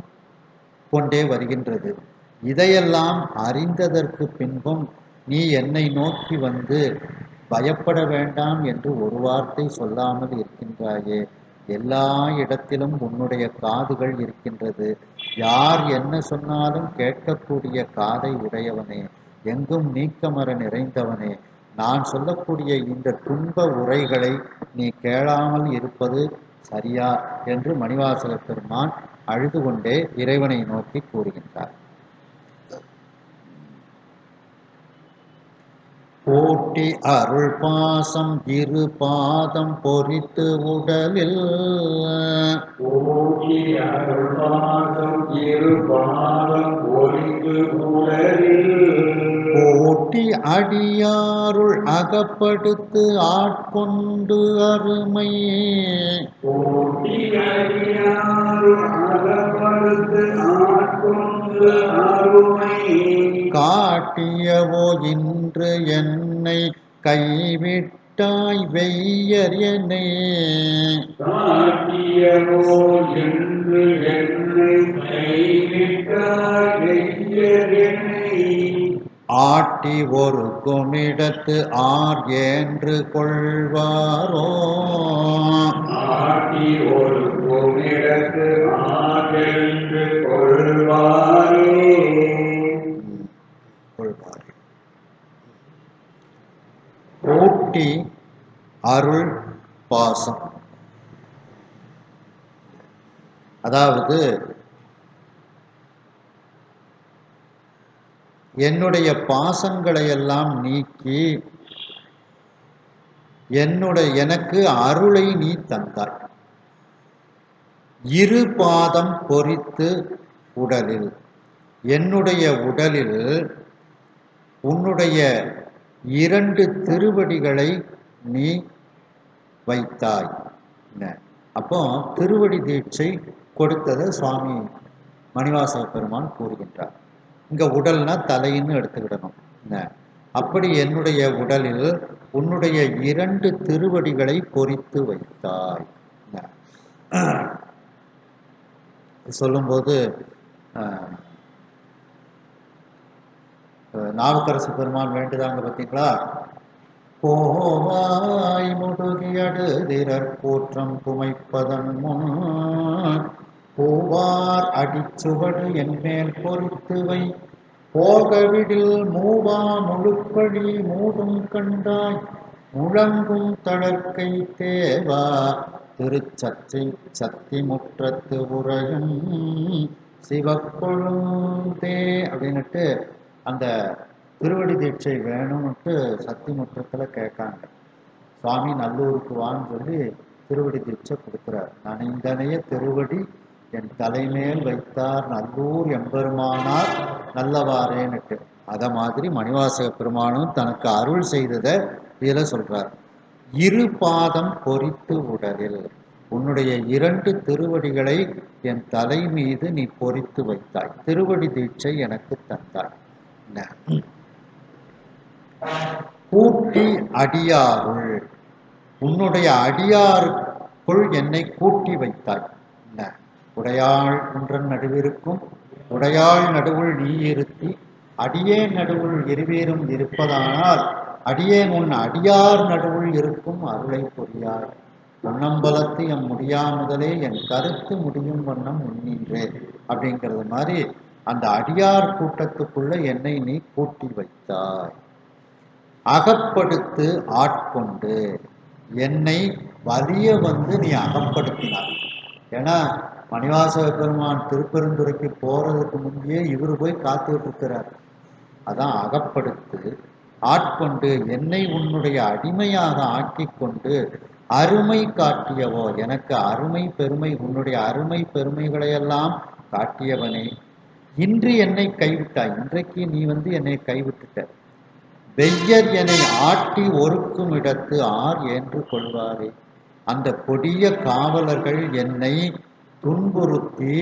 கொண்டே வருகின்றது. இதையெல்லாம் அறிந்ததற்கு பின்பும் நீ என்னை நோக்கி வந்து பயப்பட வேண்டாம் என்று ஒரு வார்த்தை சொல்லாமல் இருக்கின்றாயே. எல்லா இடத்திலும் உன்னுடைய காதுகள் இருக்கின்றது, யார் என்ன சொன்னாலும் கேட்கக்கூடிய காதை உடையவனே, எங்கும் நீக்கமர நிறைந்தவனே, நான் சொல்லக்கூடிய இந்த துன்ப உரைகளை நீ கேளாமல் இருப்பது சரியா என்று மணிவாசக பெருமான் அழுது கொண்டே இறைவனை நோக்கி கூறுகின்றார். போட்டி அருள் பாசம் இரு பாதம் பொறித்து உடலில், போட்டி அருள் பாசம் இரு பாதம் பொறித்து உடலில், போட்டி அடியாருள் அகப்படுத்து ஆட்கொண்டு அருமை, போட்டி அடியாருள் அகப்படுத்து ஆட்கொண்டு அருமை, காட்டியவோ இன்று என்னை கைவிட்ட விட்டாய் வெய்யர் என்னை காட்டியவோ என்று என்னை கைவிட்டாய் வெய்யர் என்னை ஆட்டி ஒரு குமிடத்து ஆர் என்று கொள்வாரோ ஆட்டி ஒரு குமிடத்து ஆகென்று கொள்வாரே கொள்வாரே. ஊட்டி அருள் பாசம், அதாவது என்னுடைய பாசங்களை எல்லாம் நீக்கி எனக்கு அருளை நீ தந்தாய். இரு பாதம் பொறித்து உடலில், என்னுடைய உடலில் உன்னுடைய 2 திருவடிகளை நீ வைத்தாய். அப்போ திருவடி தீட்சை கொடுத்ததை சுவாமி மணிவாசக பெருமான் கூறுகின்றார். இங்க உடல்னா தலைன்னு எடுத்துக்கிடணும். அப்படி என்னுடைய உடலில் உன்னுடைய 2 திருவடிகளை பொறித்து வைத்தாய். சொல்லும்போது நாவுக்கரசு பெருமான் வேண்டுதாங்க பார்த்தீங்களா? கோவாய் முடுகியடுதிரற் கூற்றம் குமைப்பதன் முன் பூவார் அடிச்சுவடு என்மேல் பொறித்து வை போகவிடில் மூவா முழுப்பழி மூடும் கண்டாய் முழங்கும் தளர்க்கை தேவா திருச்சத்தி சத்தி முற்றத்து உரையும் சிவக்கொழுந்தே அப்படின்னுட்டு அந்த திருவடி தீட்சை வேணும்னுட்டு சத்தி முற்றத்தில் கேட்காங்க. சுவாமி நல்லூருக்கு வான்னு சொல்லி திருவடி தீட்சை கொடுக்குறார். நனைந்தனைய திருவடி என் தலைமேல் வைத்தார் நல்லூர் எம்பெருமானார் நல்லவாரேன்னுட்டு. அதை மாதிரி மணிவாசக பெருமானும் தனக்கு அருள் செய்ததை இதில் சொல்றார். இரு பாதம் பொறித்து உடலில் உன்னுடைய 2 திருவடிகளை என் தலை மீது நீ பொறித்து வைத்தாய். திருவடி தீட்சை எனக்கு தந்தாய். கூட்டி அடியாருள், உன்னுடைய அடியாருக்குள் என்னை கூட்டி வைத்தாய். உடையாள் குன்றன் நடுவிருக்கும் உடையாள் நடுவுள் நீ இருத்தி அடியேன் நடுவுள் இருவேரும் இருப்பதானால் அடியேன் உன் அடியார் நடுவுள் இருக்கும் அருளை பொறியாய். பொன்னம்பலத்து எம் முடியா முதலே என் கருத்து முடியும் வண்ணம் முன்னின்றே அப்படிங்கிறது மாதிரி அந்த அடியார் கூட்டத்துக்குள்ள என்னை நீ கூட்டி வைத்தாய். அகப்படுத்து ஆட்கொண்டு என்னை வலிய வந்து நீ அகப்படுத்தினாய். ஏன்னா மணிவாசக பெருமான் திருப்பெருந்துறைக்கு போறதுக்கு முன்னே இவரு போய் காத்துக்கிட்டு இருக்கிறார். அதான் அகப்படுத்து ஆட்கொண்டு என்னை உன்னுடைய அடிமையாக ஆக்கி கொண்டு அருமை காட்டியவோ, எனக்கு அருமை பெருமை உன்னுடைய அருமை பெருமைகளையெல்லாம் காட்டியவனே, இன்று என்னை கைவிட்டாய். இன்றைக்கு நீ என்னை கைவிட்டுட்ட. வெய்யர் என்னை ஆட்டி ஒருக்கும் இடத்து ஆர் என்று கொள்வாரே. அந்த கொடிய காவலர்கள் என்னை துன்புறுத்தி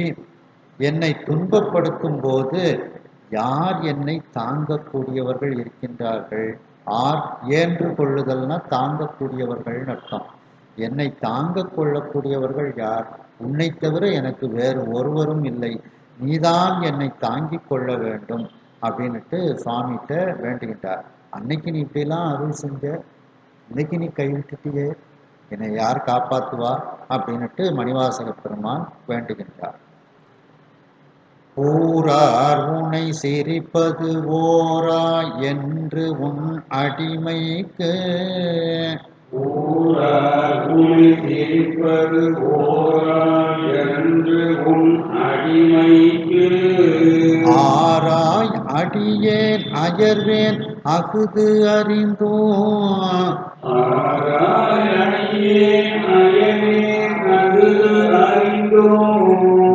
என்னை துன்பப்படுத்தும் போது யார் என்னை தாங்கக்கூடியவர்கள் இருக்கின்றார்கள்? ஆர் ஏன்று கொள்ளுதல்னா தாங்கக்கூடியவர்கள் அர்த்தம். என்னை தாங்க கொள்ளக்கூடியவர்கள் யார்? உன்னை தவிர எனக்கு வேறு ஒருவரும் இல்லை. நீதான் என்னை தாங்கிக் கொள்ள வேண்டும் அப்படின்னுட்டு சுவாமிகிட்ட வேண்டுகின்றார். அன்னைக்கு நீ இப்படிலாம் அருள் செஞ்ச, இன்னைக்கு நீ கைவிட்டுட்டியே, என்னை யார் காப்பாற்றுவா அப்படின்னுட்டு மணிவாசக பெருமான் வேண்டுகின்றார். ஊரார் உனை சிரிப்பது ஓரா என்று உன் அடிமைக்கு ஊரார் உனை சிரிப்பது ஓரா என்று உன் அடிமைக்கு ஆராய் அடியேன் அயர்வேன் அகுது அறிந்தோ ஆராய் அடியேன் அயர்வேன் அகுது அறிந்தோ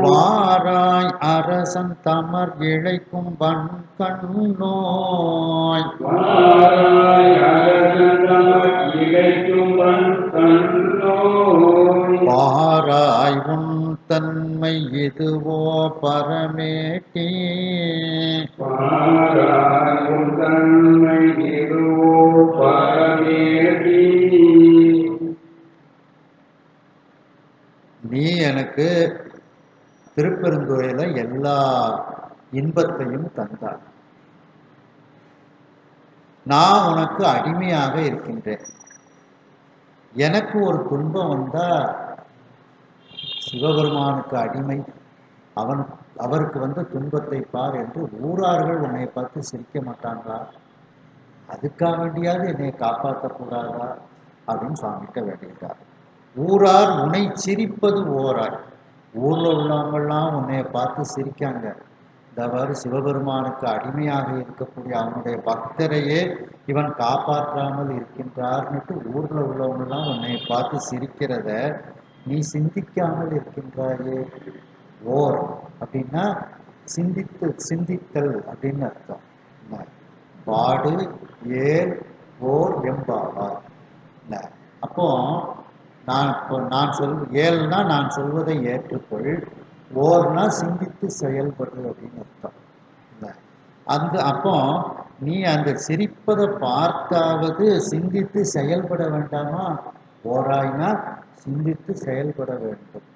வாராய் அரசன் தமர் இழைக்கும் வன் கண்ணோய் வாராய் அரசன் தமர் இழைக்கும் வன் கண்ணோய் பாராய் உன் தன்மை இதுவோ பரமேட்டி பாராய் உன் தன்மை இதுவோ பரமேதி. நீ எனக்கு திருப்பெருந்துறையில எல்லா இன்பத்தையும் தந்தாய். நான் உனக்கு அடிமையாக இருக்கின்றேன். எனக்கு ஒரு துன்பம் வந்தா சிவபெருமானுக்கு அடிமை, அவருக்கு வந்து துன்பத்தை பார் என்று ஊரார்கள் உன்னை பார்த்து சிரிக்க மாட்டாங்களா? அதுக்காக வேண்டியாவது என்னை காப்பாற்றக்கூடாதா அப்படின்னு சுவாமிகிட்ட வேண்டிட்டார். ஊரார் உன்னை சிரிப்பது ஓராய். ஊர்ல உள்ளவங்கெல்லாம் உன்னை பார்த்து சிரிக்காங்க. இந்தவாறு சிவபெருமானுக்கு அடிமையாக இருக்கக்கூடிய அவனுடைய பக்தரையே இவன் காப்பாற்றாமல் இருக்கின்றார்னுட்டு ஊர்ல உள்ளவங்கெல்லாம் உன்னை பார்த்து சிரிக்கிறத நீ சிந்திக்காமல் இருக்கின்றாயே. ஓர் அப்படின்னா சிந்தித்தல் அப்படின்னு அர்த்தம். பாடு ஏல் ஓர் எம்பாவார். அப்போ நான் ஏல்னா நான் சொல்வதை ஏற்றுக்கொள், ஓர்னா சிந்தித்து செயல்படு அப்படின்னு அர்த்தம். அப்போ நீ அந்த சிரிப்பதை பார்த்தாவது சிந்தித்து செயல்பட வேண்டாமா? ஓராய்னா சிந்தித்து செயல்பட வேண்டும்.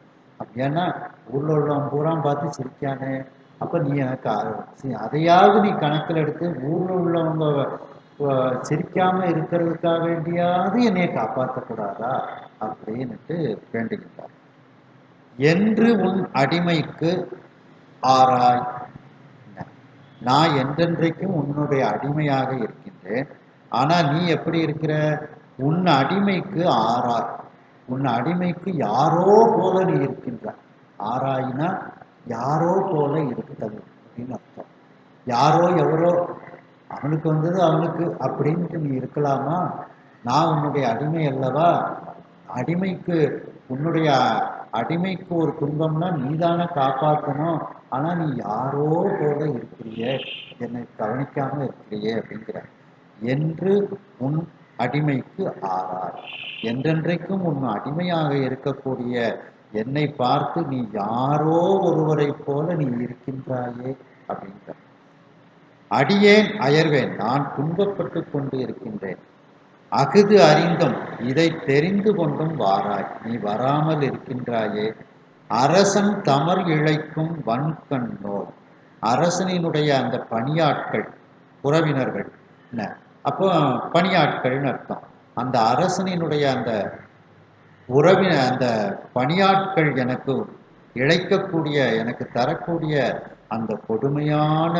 ஏன்னா ஊர்ல உள்ளவன் பூரா பார்த்து சிரிக்கானே, அப்ப நீ எனக்கு அதையாவது நீ கணக்கில் எடுத்து ஊர்ல உள்ளவங்க சிரிக்காம இருக்கிறதுக்காக வேண்டியாவது என்னைய காப்பாற்றக்கூடாதா அப்படின்னுட்டு வேண்டுகின்றார். என்று உன் அடிமைக்கு ஆராய். நான் என்றென்றைக்கும் உன்னுடைய அடிமையாக இருக்கின்றேன். ஆனா நீ எப்படி இருக்கிற? உன் அடிமைக்கு ஆராய். உன் அடிமைக்கு யாரோ போல நீ இருக்கின்றாய். ஆராயினா யாரோ போல இருத்தல் அப்படின்னு அர்த்தம். யாரோ எவரோ அவனுக்கு வந்தது அவனுக்கு அப்படின்ட்டு நீ இருக்கலாமா? நான் உன்னுடைய அடிமை அல்லவா? உன்னுடைய அடிமைக்கு ஒரு துன்பம்னா நீதானே காப்பாற்றணும். ஆனா நீ யாரோ போல இருக்கிறியே, என்னை கவனிக்காம இருக்கிறியே அப்படிங்கிற. என்று உன் அடிமைக்கு ஆறார். என்றென்றைக்கும் உன் அடிமையாக இருக்கக்கூடிய என்னை பார்த்து நீ யாரோ ஒருவரை போல நீ இருக்கின்றாயே அப்படிங்கிற. அடியேன் அயர்வேன், நான் துன்பப்பட்டு கொண்டு இருக்கின்றேன். அகுது அறிந்தும் இதை தெரிந்து கொண்டும் வாராய், நீ வராமல் இருக்கின்றாயே. அரசன் தமர் இழைக்கும் வன்கண் நோய். அரசனினுடைய அந்த பணியாட்கள், உறவினர்கள், அப்போ பணியாட்கள்னு அர்த்தம். அந்த அரசனினுடைய அந்த அந்த பணியாட்கள் எனக்கு இழைக்கக்கூடிய, எனக்கு தரக்கூடிய அந்த கொடுமையான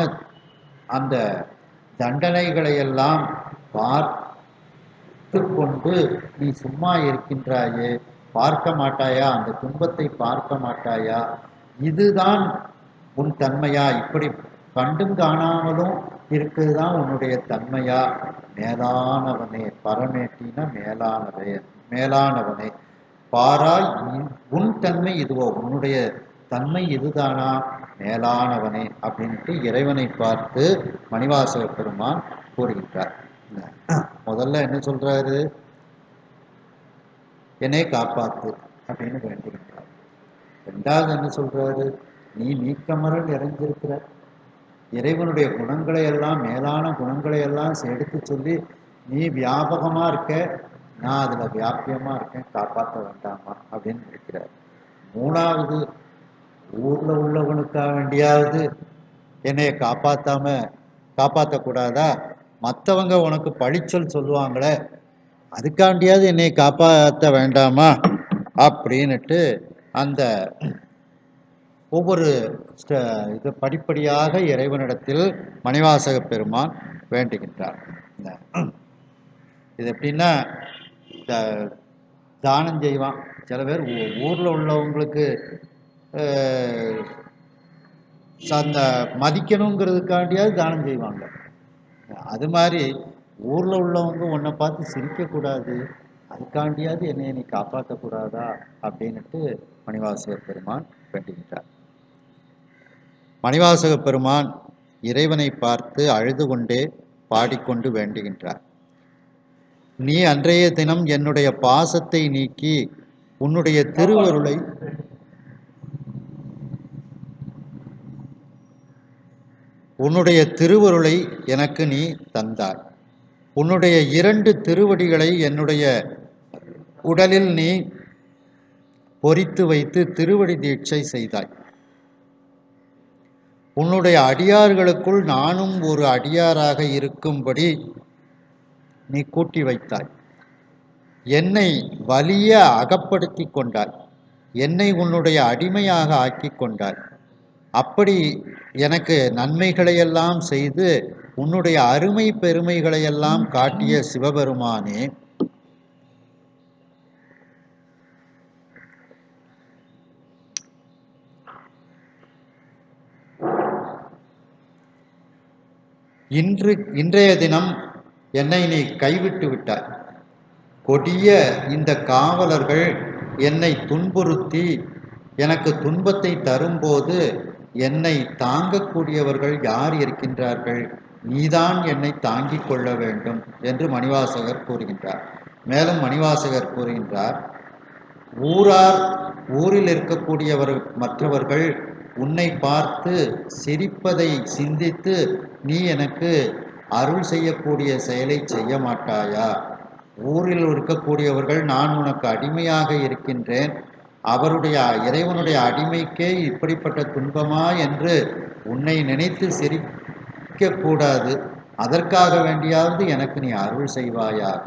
அந்த தண்டனைகளை எல்லாம் பார்த்து கொண்டு நீ சும்மா இருக்கின்றாயே, பார்க்க மாட்டாயா? அந்த துன்பத்தை பார்க்க மாட்டாயா? இதுதான் உன் தன்மையா? இப்படி கண்டும் காணாமலும் இருக்குதுதான் உன்னுடைய தன்மையா? மேலானவனே, பரமேட்டின மேலானவனே பாராய், உன் தன்மை இதுவோ, உன்னுடைய தன்மை இதுதானா மேலானவனே அப்படின்ட்டு இறைவனை பார்த்து மணிவாசக பெருமான் கூறுகின்றார். முதல்ல என்ன சொல்றாரு? என்னை காப்பாத்து அப்படின்னு வேண்டுகின்றார். ரெண்டாவது என்ன சொல்றாரு? நீ நீக்கமரல் இறைஞ்சிருக்கிற இறைவனுடைய குணங்களை எல்லாம், மேலான குணங்களை எல்லாம் எடுத்து சொல்லி நீ வியாபகமா இருக்க, நான் அதுல வியாபியமா இருக்கேன், காப்பாற்ற வேண்டாமா அப்படின்னு இருக்கிறார். மூணாவது, ஊர்ல உள்ளவனுக்காக வேண்டியாவது என்னைய காப்பாற்றக்கூடாதா? மற்றவங்க உனக்கு பழிச்சொல் சொல்லுவாங்களே, அதுக்காண்டியாவது என்னை காப்பாற்ற வேண்டாமா அப்படின்னுட்டு அந்த ஒவ்வொரு இது படிப்படியாக இறைவனிடத்தில் மணிவாசக பெருமான் வேண்டுகின்றார். இது எப்படின்னா, இந்த தானம் செய்வான். சில பேர் ஊரில் உள்ளவங்களுக்கு அந்த மதிக்கணுங்கிறதுக்காண்டியாவது தானம் செய்வாங்க. அது மாதிரி ஊரில் உள்ளவங்க உன்னை பார்த்து சிரிக்கக்கூடாது, அதுக்காண்டியாவது என்னை நீ காப்பாற்றக்கூடாதா அப்படின்னுட்டு மணிவாசக பெருமான் வேண்டுகின்றார். மணிவாசக பெருமான் இறைவனை பார்த்து அழுது கொண்டே பாடிக்கொண்டு வேண்டுகின்றார். நீ அன்றைய தினம் என்னுடைய பாசத்தை நீக்கி உன்னுடைய திருவருளை உன்னுடைய திருவருளை எனக்கு நீ தந்தாய். உன்னுடைய 2 திருவடிகளை என்னுடைய உடலில் நீ பொறித்து வைத்து திருவடி தீட்சை செய்தாய். உன்னுடைய அடியார்களுக்குள் நானும் ஒரு அடியாராக இருக்கும்படி நீ கூட்டி வைத்தாய். என்னை வலிய அகப்படுத்தி கொண்டாய். என்னை உன்னுடைய அடிமையாக ஆக்கி கொண்டாய். அப்படி எனக்கு நன்மைகளையெல்லாம் செய்து உன்னுடைய அருமை பெருமைகளையெல்லாம் காட்டிய சிவபெருமானே, இன்றைய தினம் என்னை நீ கைவிட்டு விட்டாய். கொடிய இந்த காவலர்கள் என்னை துன்புறுத்தி எனக்கு துன்பத்தை தரும்போது என்னை தாங்கக்கூடியவர்கள் யார் இருக்கின்றார்கள்? நீதான் என்னை தாங்கிக் கொள்ள வேண்டும் என்று மணிவாசகர் கூறுகின்றார். மேலும் மணிவாசகர் கூறுகின்றார், ஊரில் மற்றவர்கள் உன்னை பார்த்து சிரிப்பதை சிந்தித்து நீ எனக்கு அருள் செய்யக்கூடிய செயலை செய்ய மாட்டாயா? ஊரில் இருக்கக்கூடியவர்கள் நான் உனக்கு அடிமையாக இருக்கின்றேன், இறைவனுடைய அடிமைக்கே இப்படிப்பட்ட துன்பமா என்று உன்னை நினைத்து சிரிக்கக்கூடாது. அதற்காக வேண்டியாவது எனக்கு நீ அருள் செய்வாயாக.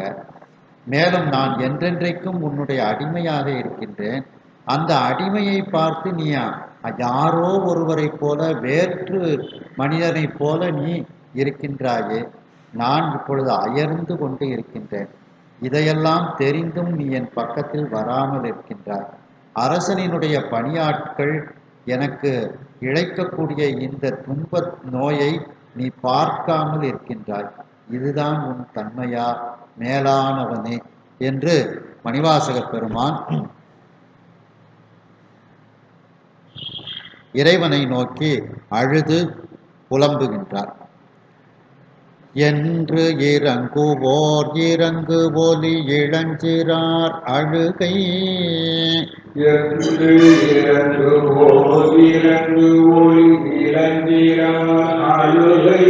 மேலும் நான் என்றென்றைக்கும் உன்னுடைய அடிமையாக இருக்கின்றேன். அந்த அடிமையை பார்த்து நீ யாரோ ஒருவரை போல, வேற்று மனிதனைப் போல நீ இருக்கின்றாயே. நான் இப்பொழுது அயர்ந்து கொண்டு இருக்கின்றேன். இதையெல்லாம் தெரிந்தும் நீ என் பக்கத்தில் வராமல் இருக்கின்றாய். அரசனினுடைய பணியாட்கள் எனக்கு இழைக்கக்கூடிய இந்த துன்ப நோயை நீ பார்க்காமல் இருக்கின்றாய். இதுதான் உன் தன்மையா மேலானவனே என்று மணிவாசக பெருமான் இறைவனை நோக்கி அழுது புலம்புகின்றார். என்று இறங்குவோர் இறங்கு ஒலி இளஞ்சிறார் அழுகை, என்று இறங்குவோர் இறங்கு ஒலி இளஞ்சிறார் அழுகை,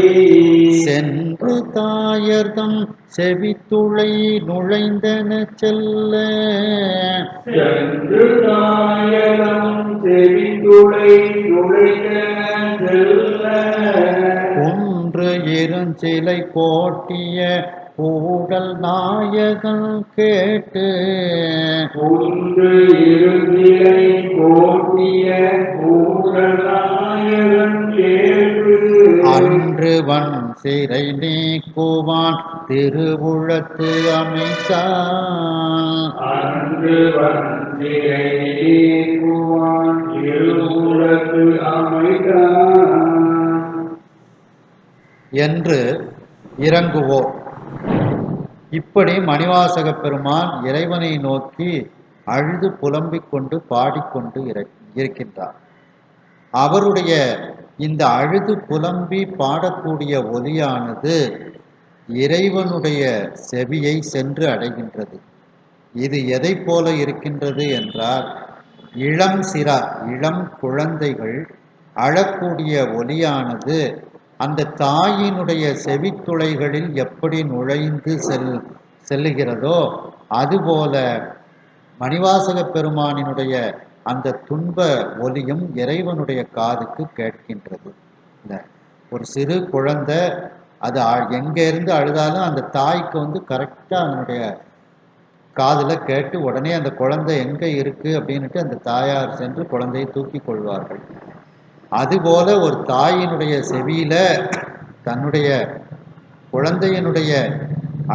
சென்று தாயர்தம் செவித்துளை நுழைந்தன செல்ல, சென்று தாயர்தம் செவித்துளை நுழைந்தன செல்ல, ஒன்று இருஞ்சிலை கோட்டிய கூடல் நாயகன் கேட்டு, ஒன்று இருஞ்சிலை கோட்டிய கூடல் நாயகன் கேட்டு, அன்று வன் சிறை நீக்குவான் திருவுளத்து அமைத்தான், அன்று வன் சிறை நீக்குவான் திருவுளத்து அமைத்தான் என்று இறங்குவோர். இப்படி மணிவாசக பெருமான் இறைவனை நோக்கி அழுது புலம்பிக் கொண்டு பாடிக்கொண்டு இருக்கின்றார். அவருடைய இந்த அழுது புலம்பி பாடக்கூடிய ஒலியானது இறைவனுடைய செவியை சென்று அடைகின்றது. இது எதை போல இருக்கின்றது என்றால், இளம் குழந்தைகள் அழக்கூடிய ஒலியானது அந்த தாயினுடைய செவித்துளைகளில் எப்படி நுழைந்து செல்லுகிறதோ அதுபோல மணிவாசக பெருமானினுடைய அந்த துன்ப ஒலியும் இறைவனுடைய காதுக்கு கேட்கின்றது. ஒரு சிறு குழந்தை அது எங்கே இருந்து அழுதாலும் அந்த தாய்க்கு கரெக்டாக அதனுடைய காதில் கேட்டு உடனே அந்த குழந்தை எங்கே இருக்குது அப்படின்ட்டு அந்த தாயார் சென்று குழந்தையை தூக்கி கொள்வார்கள். அதுபோல ஒரு தாயினுடைய செவியில தன்னுடைய குழந்தையினுடைய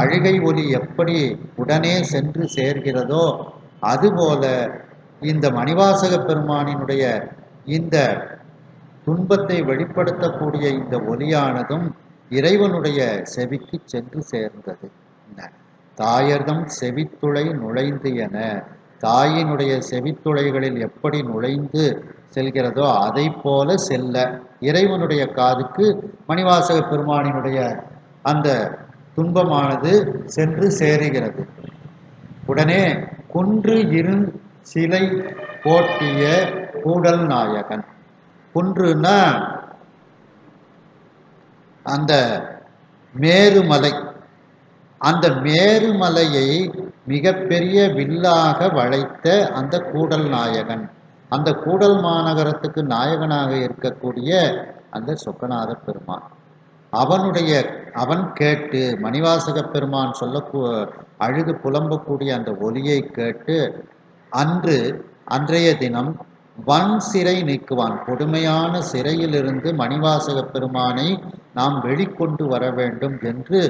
அழுகை ஒலி எப்படி உடனே சென்று சேர்கிறதோ அதுபோல இந்த மணிவாசக பெருமானினுடைய இந்த துன்பத்தை வெளிப்படுத்தக்கூடிய இந்த ஒலியானதும் இறைவனுடைய செவிக்கு சென்று சேர்ந்தது. தாயர்தம் செவித்துளை நுழைந்து என, தாயினுடைய செவித்துளைகளில் எப்படி நுழைந்து செல்கிறதோ அதை போல செல்ல இறைவனுடைய காதுக்கு மணிவாசக பெருமானினுடைய அந்த துன்பமானது சென்று சேருகிறது. உடனே குன்று சிலை போட்டிய கூடல் நாயகன். குன்றுனா அந்த மேருமலை, அந்த மேருமலையை மிகப்பெரிய வில்லாக வளைத்த அந்த கூடல் நாயகன், அந்த கூடல் மாநகரத்துக்கு நாயகனாக இருக்கக்கூடிய அந்த சொக்கநாத பெருமான், அவன் கேட்டு மணிவாசக பெருமான் அழுது புலம்பக்கூடிய அந்த ஒலியை கேட்டு அன்றைய தினம் வன் சிறை நீக்குவான். கொடுமையான சிறையிலிருந்து மணிவாசக பெருமானை நாம் வெளிக்கொண்டு வர வேண்டும் என்று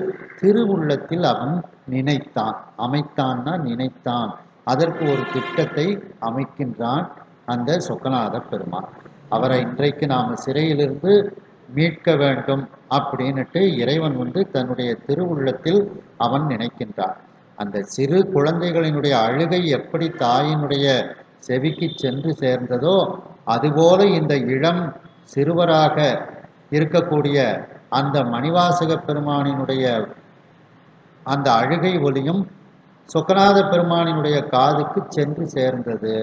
திருவுள்ளத்தில் அவன் நினைத்தான். அதற்கு ஒரு திட்டத்தை அமைக்கின்றான் அந்த சொக்கநாத பெருமான். அவரை இன்றைக்கு நாம் சிறையிலிருந்து மீட்க வேண்டும் அப்படின்னுட்டு இறைவன் தன்னுடைய திருவுள்ளத்தில் அவன் நினைக்கின்றான். அந்த சிறு குழந்தைகளினுடைய அழுகை எப்படி தாயினுடைய செவிக்கு சென்று சேர்ந்ததோ அதுபோல இந்த இளம் சிறுவராக இருக்கக்கூடிய அந்த மணிவாசக பெருமானினுடைய அந்த அழுகை ஒலியும் சொக்கநாத பெருமானினுடைய காதுக்கு சென்று சேர்ந்தது.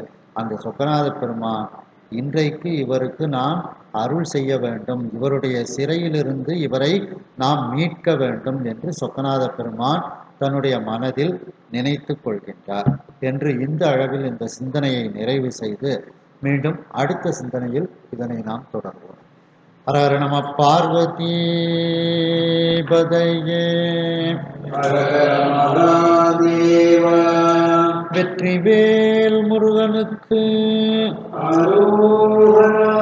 அந்த சொக்கநாத பெருமான் இன்றைக்கு இவருக்கு நாம் அருள் செய்ய வேண்டும், இவருடைய சிறையிலிருந்து இவரை நாம் மீட்க வேண்டும் என்று சொக்கநாத பெருமான் தன்னுடைய மனதில் நினைத்து கொள்கின்றார் என்று இந்த அளவில் இந்த சிந்தனையை நிறைவு செய்து மீண்டும் அடுத்த சிந்தனையில் இதனை நாம் தொடர்வோம். ஹர நம பார்வதி பதையே. வெற்றிவேல் முருகனுக்கு அரோகரா.